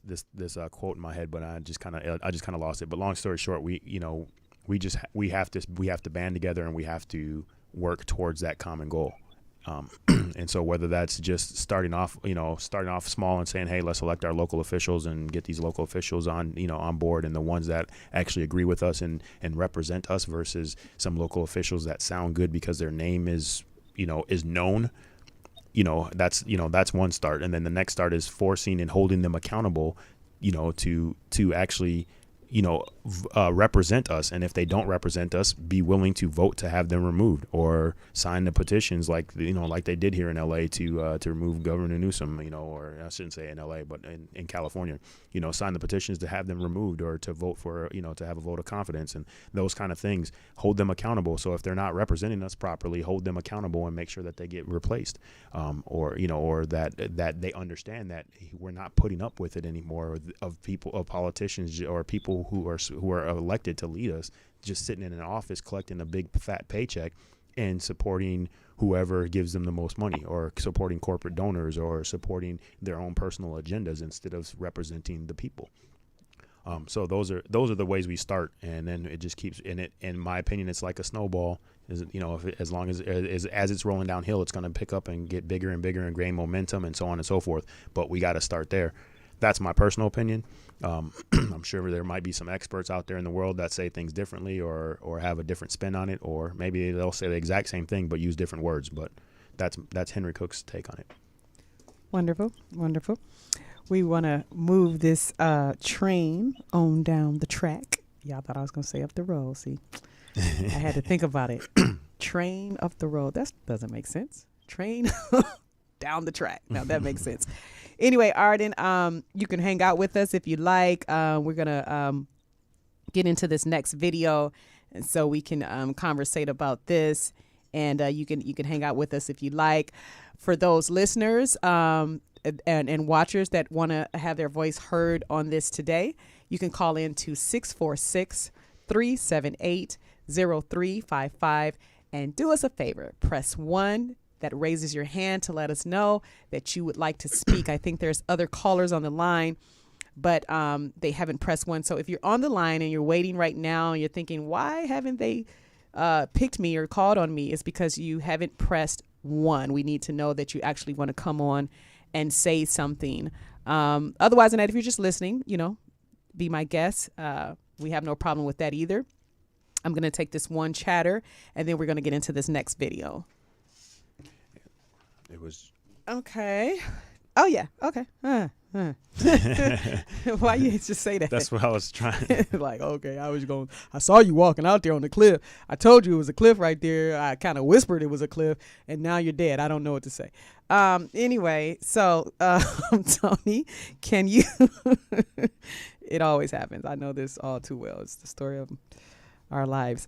quote in my head, but I just kind of lost it. But long story short, we have to band together, and we have to work towards that common goal. And so whether that's just starting off small and saying, hey, let's elect our local officials and get these local officials on board, and the ones that actually agree with us and represent us, versus some local officials that sound good because their name is known. That's one start. And then the next start is forcing and holding them accountable, to actually, represent us, and if they don't represent us, be willing to vote to have them removed, or sign the petitions like they did here in LA to remove Governor Newsom, or I shouldn't say in LA, but in California, sign the petitions to have them removed, or to vote for, to have a vote of confidence, and those kind of things. Hold them accountable. So if they're not representing us properly, hold them accountable and make sure that they get replaced, or that they understand that we're not putting up with it anymore of politicians or people who are elected to lead us just sitting in an office collecting a big fat paycheck and supporting whoever gives them the most money, or supporting corporate donors, or supporting their own personal agendas instead of representing the people. So those are the ways we start, and then it just keeps in my opinion, it's like a snowball. As long as it's rolling downhill, it's going to pick up and get bigger and bigger and gain momentum and so on and so forth. But we got to start there. That's my personal opinion. I'm sure there might be some experts out there in the world that say things differently, or have a different spin on it, or maybe they'll say the exact same thing but use different words. But that's Henry Cook's take on it. Wonderful. We want to move this train on down the track. Y'all thought I was going to say up the road. See, I had to think about it. Train up the road. That doesn't make sense. Train down the track. Now that makes sense. Anyway, Arden, you can hang out with us if you like. We're going to get into this next video, and so we can conversate about this, and you can hang out with us if you like. For those listeners and watchers that want to have their voice heard on this today, you can call in to 646-378-0355 and do us a favor. Press 1. That raises your hand to let us know that you would like to speak. I think there's other callers on the line, but they haven't pressed 1. So if you're on the line and you're waiting right now and you're thinking, why haven't they picked me or called on me? It's because you haven't pressed 1. We need to know that you actually want to come on and say something. Otherwise than that, if you're just listening, be my guest. We have no problem with that either. I'm going to take this one chatter, and then we're going to get into this next video. It was okay. Oh yeah. Okay. Why you just say that? That's what I was trying. Like, okay, I saw you walking out there on the cliff. I told you it was a cliff right there. I kind of whispered it was a cliff, and now you're dead. I don't know what to say. Anyway, so Tony, can you? It always happens. I know this all too well. It's the story of our lives.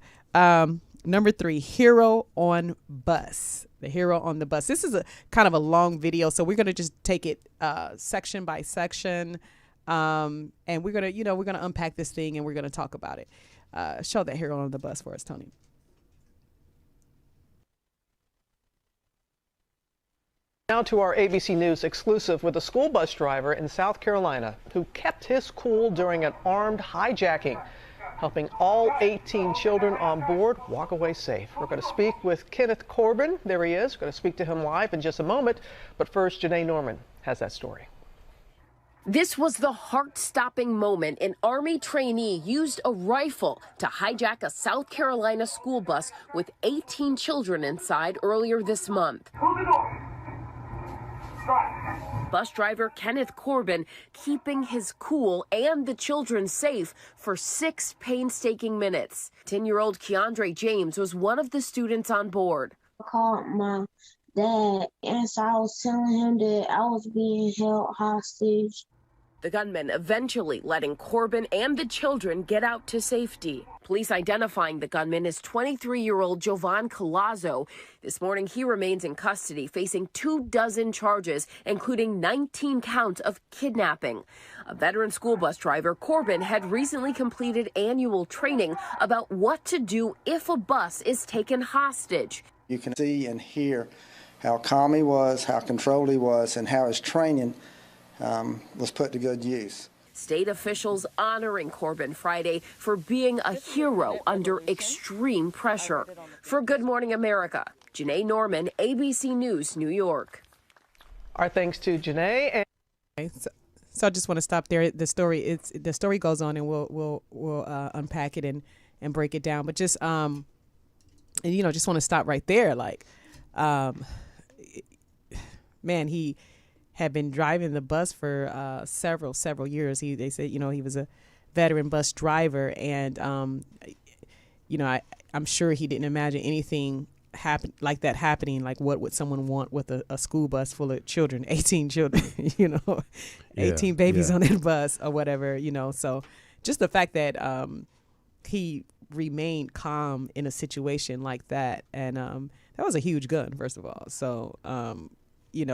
Number 3, hero on bus. The hero on the bus. This is a kind of a long video, so we're going to just take it section by section, and we're going to unpack this thing, and we're going to talk about it. Show that hero on the bus for us, Tony. Now to our ABC News exclusive with a school bus driver in South Carolina who kept his cool during an armed hijacking, helping all 18 children on board walk away safe. We're going to speak with Kenneth Corbin. There he is. We're going to speak to him live in just a moment. But first, Janae Norman has that story. This was the heart-stopping moment an Army trainee used a rifle to hijack a South Carolina school bus with 18 children inside earlier this month. Bus driver Kenneth Corbin keeping his cool and the children safe for 6 painstaking minutes. 10-year-old Keandre James was one of the students on board. I called my dad, and so I was telling him that I was being held hostage. The gunman eventually letting Corbin and the children get out to safety. Police identifying the gunman as 23-year-old Jovan Collazo. This morning, he remains in custody, facing 24 charges, including 19 counts of kidnapping. A veteran school bus driver, Corbin had recently completed annual training about what to do if a bus is taken hostage. You can see and hear how calm he was, how controlled he was, and how his training was put to good use. State officials honoring Corbin Friday for being a hero under extreme pressure. For Good Morning America, Janae Norman, ABC News, New York. Our thanks to Janae. So I just want to stop there. The story goes on, and we'll unpack it and break it down. But just just want to stop right there. Like, man, he had been driving the bus for several years. They said he was a veteran bus driver, and I'm sure he didn't imagine anything like that happening. Like, what would someone want with a school bus full of children, 18 children, 18 babies on that bus or whatever, So just the fact that he remained calm in a situation like that, and that was a huge gun, first of all. So he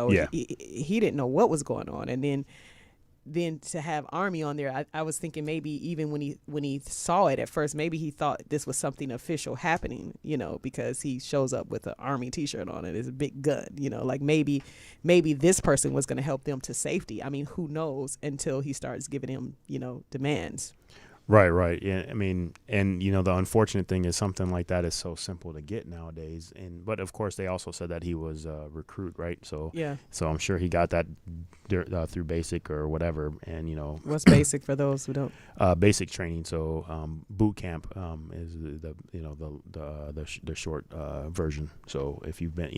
didn't know what was going on, and then to have Army on there, I was thinking maybe even when he saw it at first, maybe he thought this was something official happening, because he shows up with an Army T-shirt on it. It's a big gun, like maybe this person was going to help them to safety. I mean, who knows until he starts giving him, demands. Right. Yeah, I mean, and the unfortunate thing is something like that is so simple to get nowadays. But of course, they also said that he was a recruit, right? So yeah. So I'm sure he got that through basic or whatever. And what's basic for those who don't? Basic training. So boot camp is the short version. So if you've been,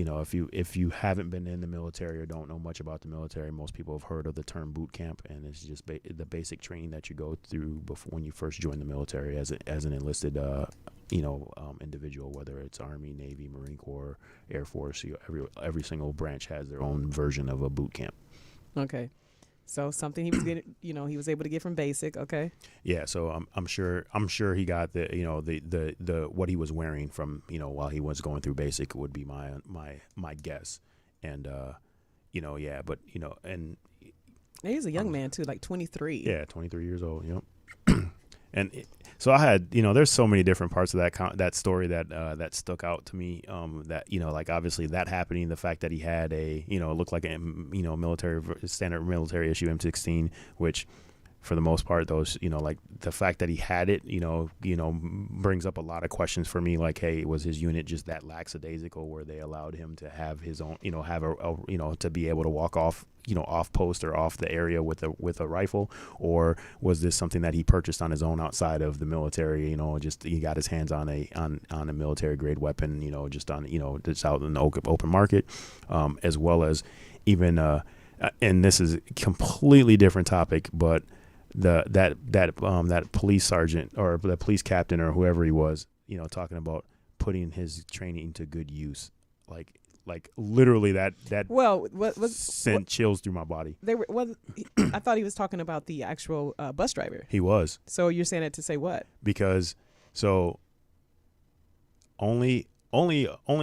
if you haven't been in the military or don't know much about the military, most people have heard of the term boot camp, and it's just the basic training that you go through before when you first join the military as an enlisted individual, whether it's Army, Navy, Marine Corps, Air Force. Every single branch has their own version of a boot camp. Okay, so something he was getting, he was able to get from basic. Okay. Yeah, so I'm sure he got the what he was wearing from while he was going through basic would be my guess, and but and he's a young man too, like 23. Yeah, 23 years old. And so I had, there's so many different parts of that story that stuck out to me. That like obviously that happening, the fact that he had a looked like a standard military issue M16, which for the most part, those like the fact that he had it, brings up a lot of questions for me. Like, hey, was his unit just that lackadaisical where they allowed him to have his own, have to be able to walk off, off post or off the area with a rifle, or was this something that he purchased on his own outside of the military? Just he got his hands on a military grade weapon, just just out in the open market, as well as even and this is a completely different topic, but that police sergeant or the police captain or whoever he was, talking about putting his training to good use, like literally that sent chills through my body. I thought he was talking about the actual bus driver. He was. So you're saying that to say what? Because only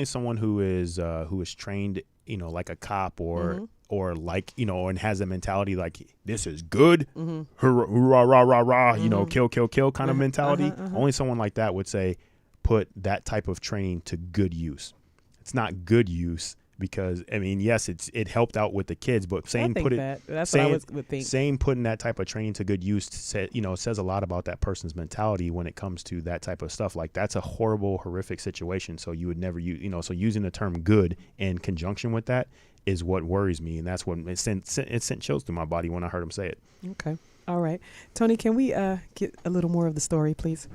someone who is trained, like a cop or or like, and has a mentality like this is good, hoorah, rah, rah, rah, kill kind of mentality. Only someone like that would say, put that type of training to good use. It's not good use because, I mean, yes, it helped out with the kids, but saying put it, that's what I would think. Saying putting that type of training to good use, says a lot about that person's mentality when it comes to that type of stuff. Like that's a horrible, horrific situation. So you would never use, so using the term good in conjunction with that is what worries me, and that's what it sent chills through my body when I heard him say it. Okay, all right, Tony, can we get a little more of the story, please?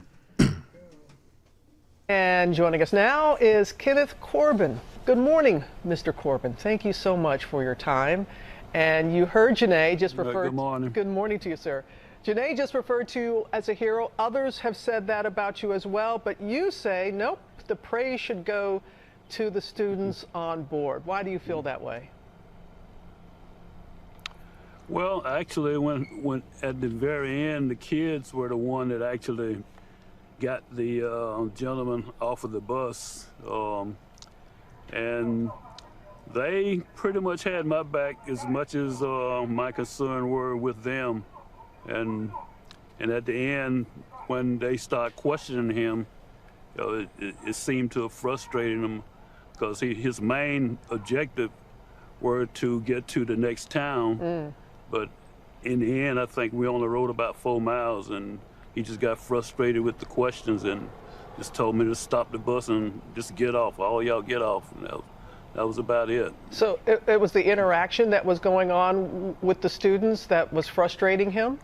And joining us now is Kenneth Corbin. Good morning, Mr. Corbin. Thank you so much for your time. And you heard Janae just referred. Good morning. Good morning to you, sir. Janae just referred to you as a hero. Others have said that about you as well, but you say, nope, the praise should go to the students on board. Why do you feel that way? Well, actually, when at the very end, the kids were the one that actually got the gentleman off of the bus, and they pretty much had my back as much as my concern were with them. And at the end, when they start questioning him, it seemed to have frustrated him because his main objective were to get to the next town. But in the end, I think we only rode about 4 miles, and he just got frustrated with the questions and just told me to stop the bus and just get off. All y'all get off. And that was about it. So it was the interaction that was going on with the students that was frustrating him?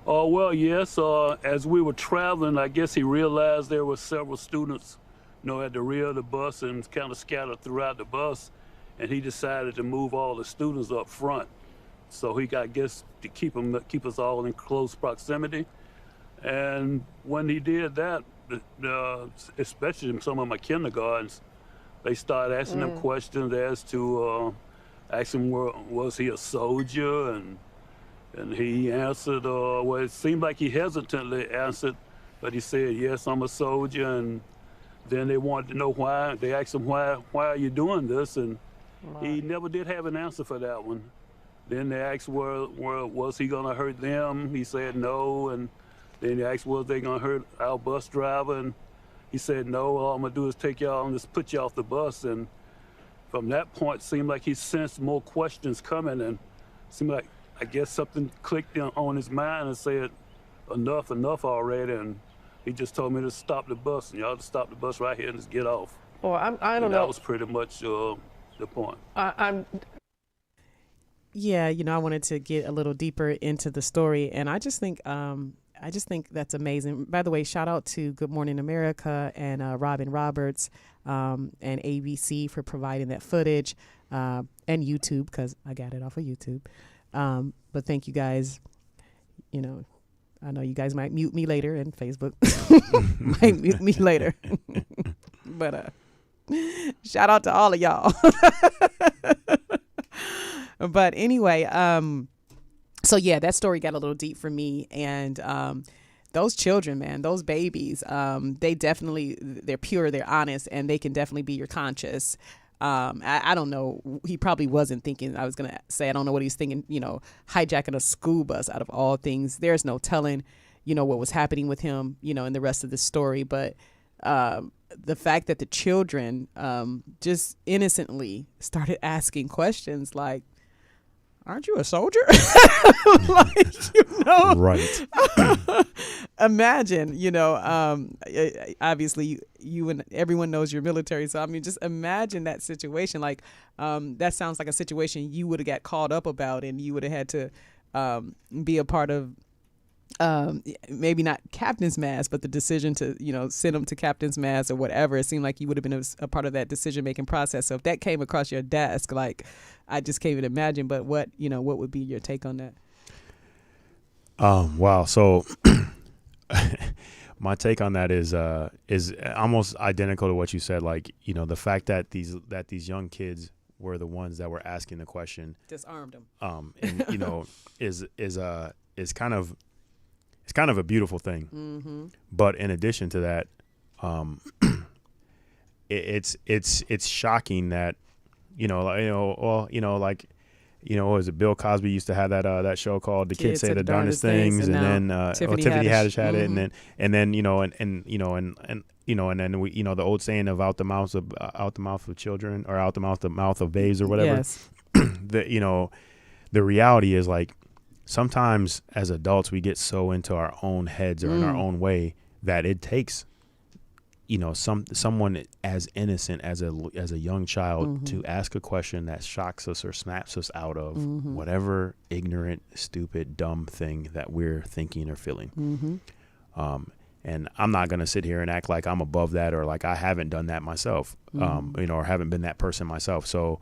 Well, yes. As we were traveling, I guess he realized there were several students, at the rear of the bus and kind of scattered throughout the bus, and he decided to move all the students up front. so he got guess to keep us all in close proximity. And when he did that, especially some of my kindergartens, they started asking him questions as to ask him was he a soldier, and he answered, well, it seemed like he hesitantly answered, but he said, yes, I'm a soldier. And then they wanted to know why. They asked him, why are you doing this? And he never did have an answer for that one. Then they asked, well, was he gonna hurt them? He said no. And then they asked, was they gonna hurt our bus driver? And he said no, all I'm gonna do is take y'all and just put you off the bus. And from that point, it seemed like he sensed more questions coming, and it seemed like, I guess something clicked on his mind and said, enough already. And he just told me to stop the bus, and y'all to stop the bus right here and just get off. Well, I don't know. That was pretty much the point. Yeah, I wanted to get a little deeper into the story, and I just think that's amazing. By the way, shout out to Good Morning America and Robin Roberts and ABC for providing that footage, and YouTube, because I got it off of YouTube. But thank you guys. I know you guys might mute me later, and Facebook might mute me later. But shout out to all of y'all. But anyway, so yeah, that story got a little deep for me. And those children, man, those babies, they're pure, they're honest, and they can definitely be your conscience. I don't know. He probably wasn't thinking, I was going to say, I don't know what he's thinking, hijacking a school bus out of all things. There's no telling, what was happening with him, in the rest of the story. But the fact that the children just innocently started asking questions like, aren't you a soldier? Right. Imagine, obviously you and everyone knows you're military. So, I mean, just imagine that situation. Like, that sounds like a situation you would have got called up about, and you would have had to be a part of, maybe not captain's mast, but the decision to, send them to captain's mast or whatever. It seemed like you would have been a part of that decision-making process. So if that came across your desk, like, I just can't even imagine. But what would be your take on that? Wow. So my take on that is almost identical to what you said. Like, the fact that these young kids were the ones that were asking the question, disarmed them. And is kind of, it's kind of a beautiful thing. Mm-hmm. But in addition to that, it's shocking that, was it Bill Cosby used to have that show called The Kids Say the Darndest Things, and then Tiffany Haddish had it, mm-hmm. and then we, the old saying of out the mouth of children, or out the mouth of babes, or whatever. Yes. The reality is, like, sometimes as adults we get so into our own heads or in our own way that it takes, someone as innocent as a young child mm-hmm. to ask a question that shocks us or snaps us out of mm-hmm. whatever ignorant, stupid, dumb thing that we're thinking or feeling. Mm-hmm. And I'm not going to sit here and act like I'm above that, or like I haven't done that myself, mm-hmm. Or haven't been that person myself. So,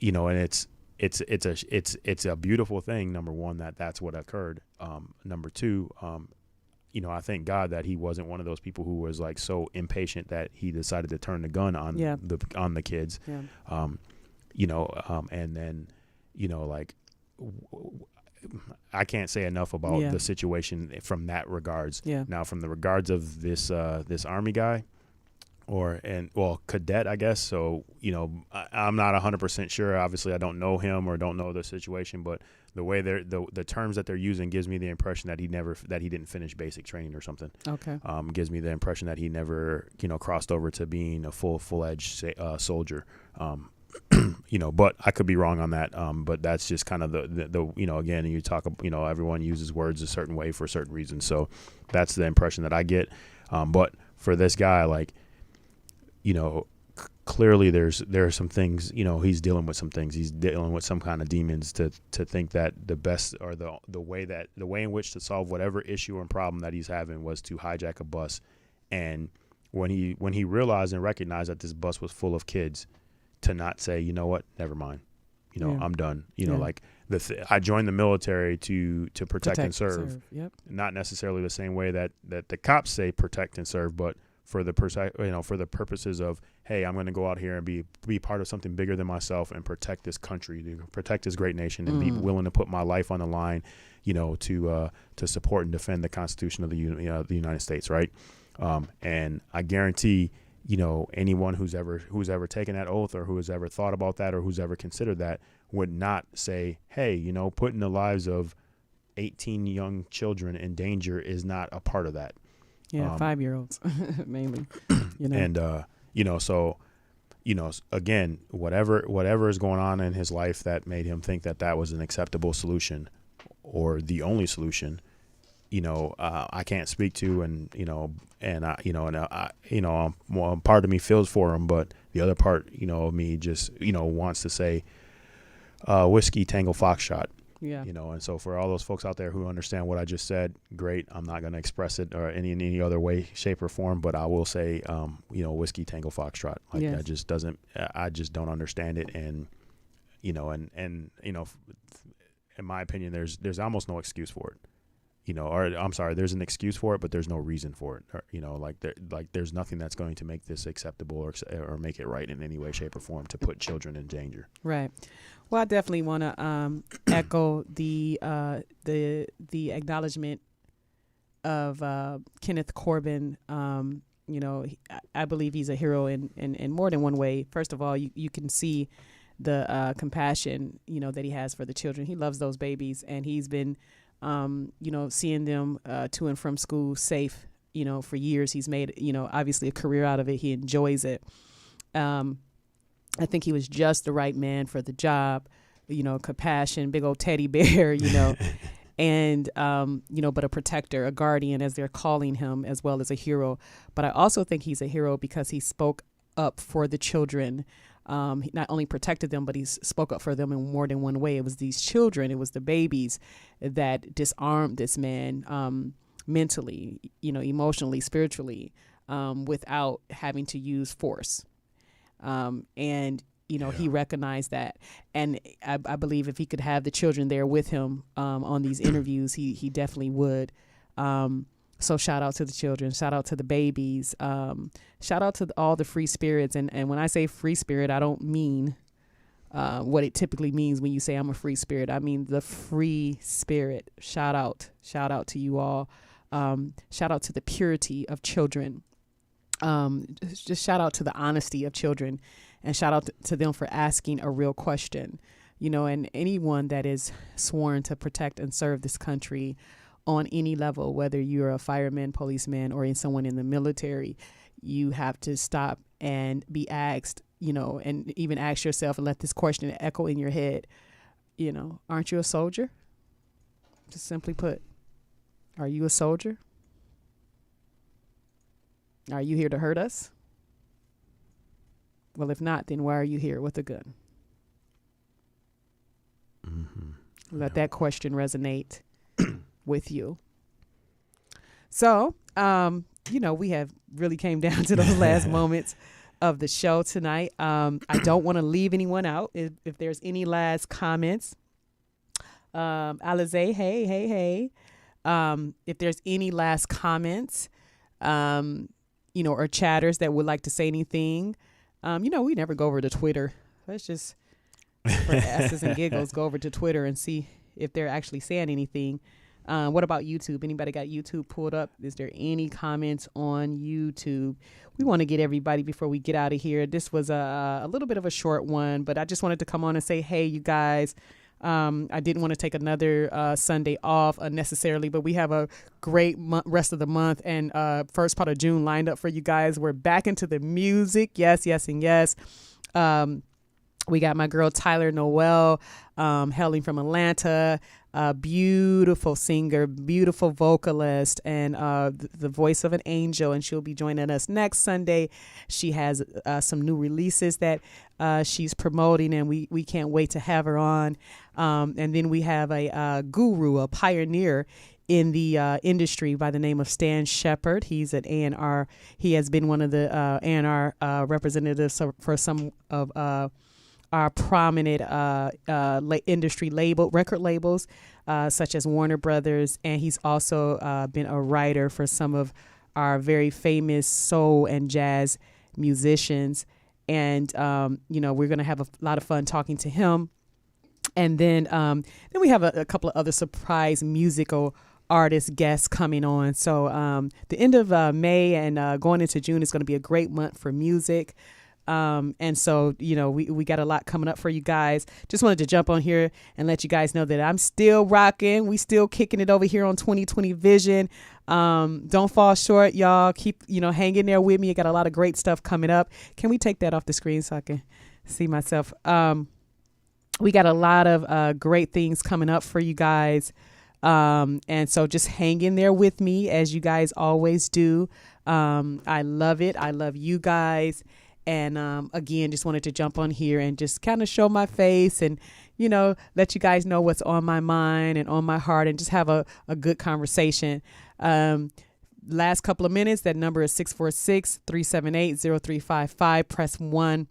and it's a beautiful thing. Number one, that's what occurred. Number two, I thank God that he wasn't one of those people who was like so impatient that he decided to turn the gun on the kids. Yeah. And then, I can't say enough about the situation from that regards. Yeah. Now, from the regards of this Army guy, cadet, I guess. So, I'm not 100% sure. Obviously, I don't know him or don't know the situation, but the way the terms that they're using gives me the impression that he didn't finish basic training or something. Okay. Gives me the impression that he never, crossed over to being a full-fledged soldier. But I could be wrong on that. But that's just kind of the again, you talk, everyone uses words a certain way for a certain reason. So that's the impression that I get. But for this guy, like, clearly there are some things, he's dealing with some things. He's dealing with some kind of demons to think that the best, or the way in which to solve whatever issue and problem that he's having was to hijack a bus. And when he realized and recognized that this bus was full of kids, to not say, you know what, never mind. You know, Yeah. I'm done. You know, Yeah. like I joined the military to protect and serve. Yep. Not necessarily the same way that the cops say protect and serve, but for the for the purposes of, hey, I'm going to go out here and be part of something bigger than myself and protect this country, to protect this great nation, and be willing to put my life on the line, you know, to support and defend the Constitution of the United States, right? And I guarantee, you know, anyone who's ever taken that oath, or who has ever thought about that, or who's ever considered that, would not say, hey, you know, putting the lives of 18 young children in danger is not a part of that. Yeah, 5-year-olds mainly. You know, And you know, so, you know, again, whatever is going on in his life that made him think that was an acceptable solution or the only solution, you know, I can't speak to, and you know, and part of me feels for him, but the other part, you know, of me just, you know, wants to say, whiskey tango foxtrot. Yeah. You know, and so for all those folks out there who understand what I just said, great. I'm not going to express it or in any other way, shape, or form, but I will say, you know, whiskey tango foxtrot. Like Yes. I just don't understand it, and you know, and you know, in my opinion, there's almost no excuse for it. You know, or I'm sorry, there's an excuse for it, but there's no reason for it. Or, you know, there's nothing that's going to make this acceptable or make it right in any way, shape, or form to put children in danger. Right. Well, I definitely want to echo the acknowledgement of Kenneth Corbin. You know, I believe he's a hero in more than one way. First of all, you can see the compassion, you know, that he has for the children. He loves those babies, and he's been, you know, seeing them to and from school safe, you know, for years. He's made, you know, obviously a career out of it. He enjoys it. I think he was just the right man for the job, you know, compassion, big old teddy bear, you know, and, you know, but a protector, a guardian, as they're calling him, as well as a hero. But I also think he's a hero because he spoke up for the children. He not only protected them, but he spoke up for them in more than one way. It was these children, it was the babies that disarmed this man mentally, you know, emotionally, spiritually, without having to use force. And, you know, he recognized that. And I believe if he could have the children there with him on these interviews, he definitely would. So shout out to the children, shout out to the babies, shout out to all the free spirits. And when I say free spirit, I don't mean what it typically means when you say I'm a free spirit. I mean the free spirit. Shout out to you all. Shout out to the purity of children. Just shout out to the honesty of children, and shout out to them for asking a real question, you know, and anyone that is sworn to protect and serve this country on any level, whether you're a fireman, policeman, or someone in the military, you have to stop and be asked, you know, and even ask yourself and let this question echo in your head, you know, aren't you a soldier? Just simply put, are you a soldier? Are you here to hurt us? Well, if not, then why are you here with a gun? Mm-hmm. Let that question resonate with you. So, you know, we have really came down to those last moments of the show tonight. I don't want to leave anyone out. If there's any last comments, Alize, hey. If there's any last comments, you know, or chatters that would like to say anything, you know, we never go over to Twitter. Let's just, for asses and giggles, go over to Twitter and see if they're actually saying anything. What about YouTube? Anybody got YouTube pulled up? Is there any comments on YouTube? We want to get everybody before we get out of here. This was a little bit of a short one, but I just wanted to come on and say, hey, you guys, I didn't want to take another Sunday off unnecessarily, but we have a great rest of the month and first part of June lined up for you guys. We're back into the music. Yes, and yes. We got my girl Tyler Noel, hailing from Atlanta, beautiful singer, beautiful vocalist, and the voice of an angel. And she'll be joining us next Sunday. She has some new releases that she's promoting, and we can't wait to have her on. And then we have a guru, a pioneer in the industry by the name of Stan Shepard. He's an A&R. He has been one of the A&R representatives for some of our prominent industry record labels, such as Warner Brothers. And he's also been a writer for some of our very famous soul and jazz musicians. And, we're going to have a lot of fun talking to him. And then we have a couple of other surprise musical artist guests coming on. So the end of May and going into June is going to be a great month for music. And so, we got a lot coming up for you guys. Just wanted to jump on here and let you guys know that I'm still rocking. We still kicking it over here on 2020 Vision. Don't fall short, y'all. Keep, hanging there with me. You got a lot of great stuff coming up. Can we take that off the screen so I can see myself? We got a lot of great things coming up for you guys. And so just hang in there with me as you guys always do. I love it. I love you guys. And again, just wanted to jump on here and just kind of show my face and, let you guys know what's on my mind and on my heart and just have a good conversation. Last couple of minutes, that number is 646-378-0355. Press 1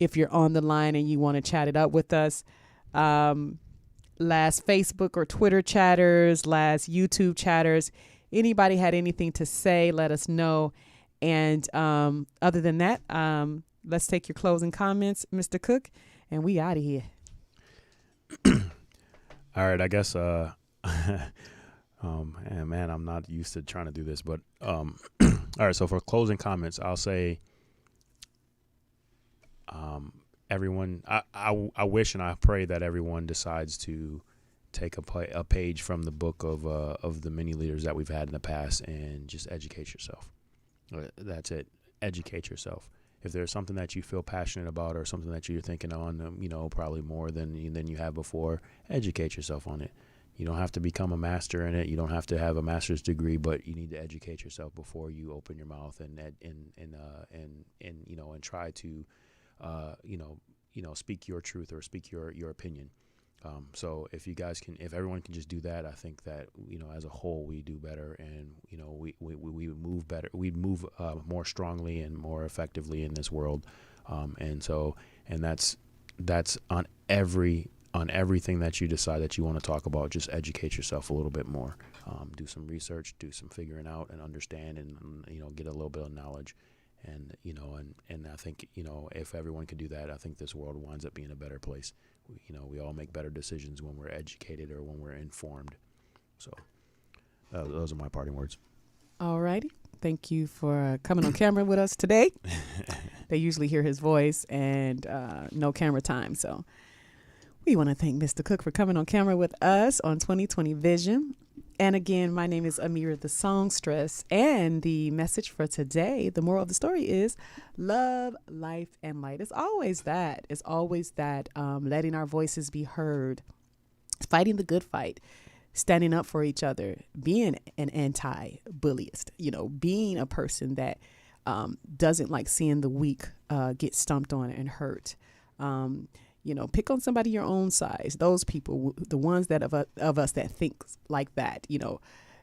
if you're on the line and you want to chat it up with us. Last Facebook or Twitter chatters, last YouTube chatters, anybody had anything to say, let us know. And other than that, let's take your closing comments, Mr. Cook, and we out of here. All right, I guess, man, I'm not used to trying to do this, but all right, so for closing comments, I'll say everyone, I wish and I pray that everyone decides to take a page from the book of the many leaders that we've had in the past and just educate yourself. That's it. Educate yourself. If there's something that you feel passionate about or something that you're thinking on, probably more than you have before, educate yourself on it. You don't have to become a master in it. You don't have to have a master's degree, but you need to educate yourself before you open your mouth and try to, speak your truth or speak your opinion. So if everyone can just do that, I think that, as a whole, we do better and, we move better. We move more strongly and more effectively in this world. And that's on everything that you decide that you want to talk about. Just educate yourself a little bit more. Do some research, do some figuring out and understand and, get a little bit of knowledge. And, and I think, if everyone could do that, I think this world winds up being a better place. We all make better decisions when we're educated or when we're informed. So those are my parting words. All righty. Thank you for coming on camera with us today. They usually hear his voice and no camera time. So we want to thank Mr. Cook for coming on camera with us on 2020 Vision. And again, my name is Ameerah the Songstress, and the message for today, the moral of the story is love, life, and light. It's always that. It's always that, letting our voices be heard, fighting the good fight, standing up for each other, being an anti-bullyist, being a person that doesn't like seeing the weak get stomped on and hurt. Pick on somebody your own size. Those people, the ones that of us that think like that,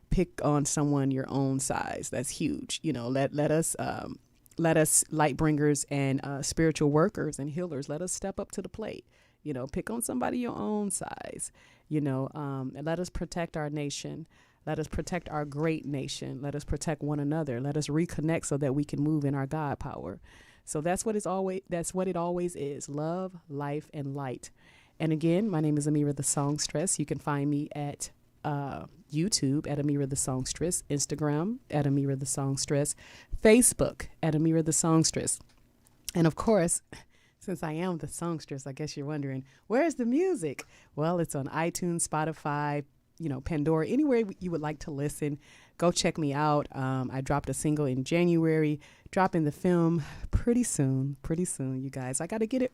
pick on someone your own size. That's huge. Let us light bringers and spiritual workers and healers, let us step up to the plate. Pick on somebody your own size. And let us protect our nation. Let us protect our great nation. Let us protect one another. Let us reconnect so that we can move in our God power. So that's what it always is. Love, life, and light. And again, my name is Ameerah the Songstress. You can find me at YouTube at Ameerah the Songstress, Instagram at Ameerah the Songstress, Facebook at Ameerah the Songstress. And of course, since I am the songstress, I guess you're wondering, where's the music? Well, it's on iTunes, Spotify, Pandora, anywhere you would like to listen. Go check me out. I dropped a single in January, dropping the film pretty soon, you guys. I got to get it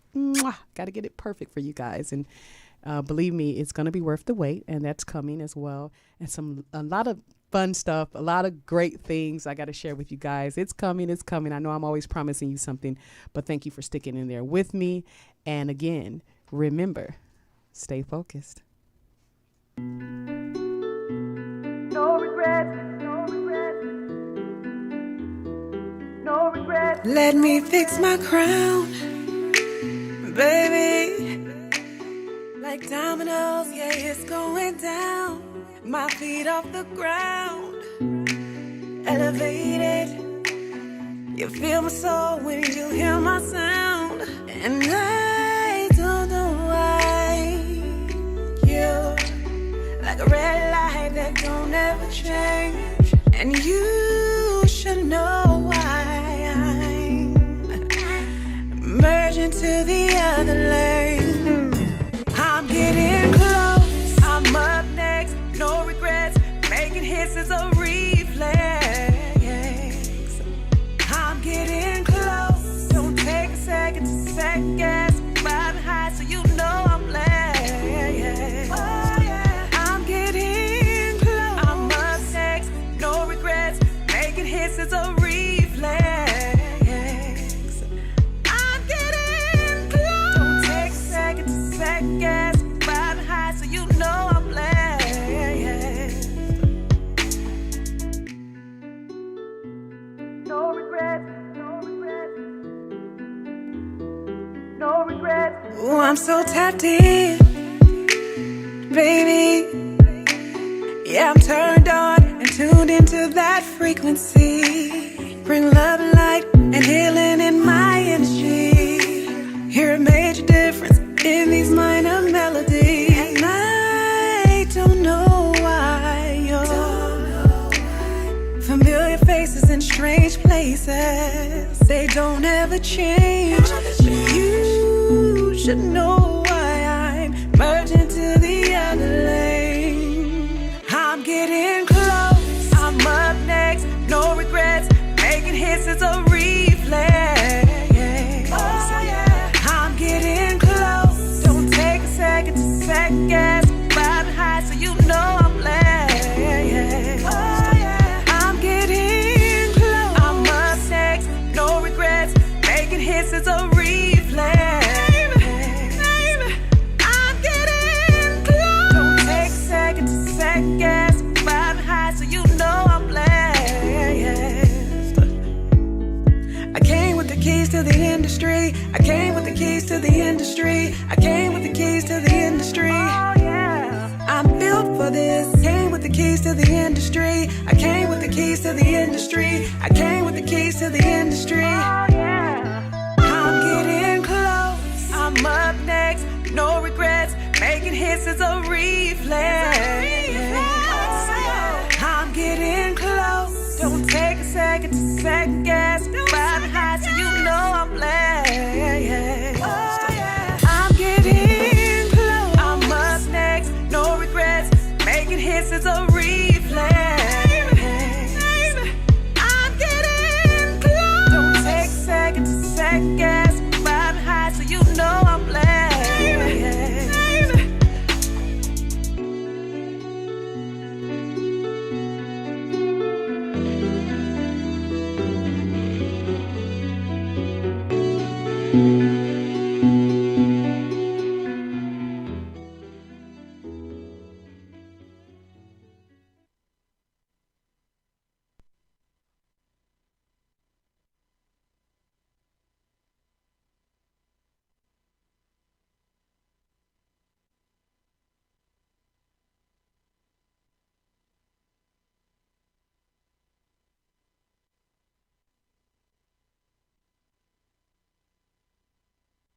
perfect for you guys. And believe me, it's going to be worth the wait. And that's coming as well. And a lot of fun stuff, a lot of great things I got to share with you guys. It's coming. I know I'm always promising you something, but thank you for sticking in there with me. And again, remember, stay focused. No regrets, no regrets, no regrets. Let me fix my crown Baby, like dominoes, yeah, it's going down. My feet off the ground, elevated. You feel my soul when you hear my sound. And I don't know why you're like a red light that don't ever change. And you should know why I'm merging to the other lane. I'm getting close, I'm up next, no regrets. Making hits is a reflex. I'm getting close, don't take a second to second guess. Riding high so you know I'm blessed. Oh, yeah. I'm getting close, I'm up next, no regrets. Making hits is a reflex. I'm getting close, don't take a second to second guess. Riding high so you know I'm blessed. No regrets, no regrets, no regrets. Ooh, I'm so tapped in, baby. Yeah, I'm turned on and tuned into that frequency. Bring love and light and healing in my energy. Hear a major difference in these minor melodies. And I don't know why you're familiar faces in strange places. They don't ever change. You should know why I'm merging to the other lane. I'm getting close, I'm up next, no regrets. Making hits is a reflex. Oh, yeah. I'm getting close, don't take a second to second guess. Riding high so you know I'm blessed. Oh, yeah. I'm getting close, I'm up next, no regrets. Making hits is a reflex. I'm getting close, don't take a second to second guess. Riding high so you know I'm blessed. I came with the keys to the industry. I came with the keys to the industry. I came with the keys to the industry. Oh, yeah. I'm built for this. Came with the keys to the industry. I came with the keys to the industry. I came with the keys to the industry. Oh, yeah. I'm getting close, I'm up next, no regrets. Making hits is a reflex. I'm getting close, don't take a second to second guess. Riding high so you know I'm blessed. I'm getting close, I'm up next, no regrets. Making hits is a reflex. I'm getting close, don't take a second to second guess. Riding high so you know I'm blessed. Thank you.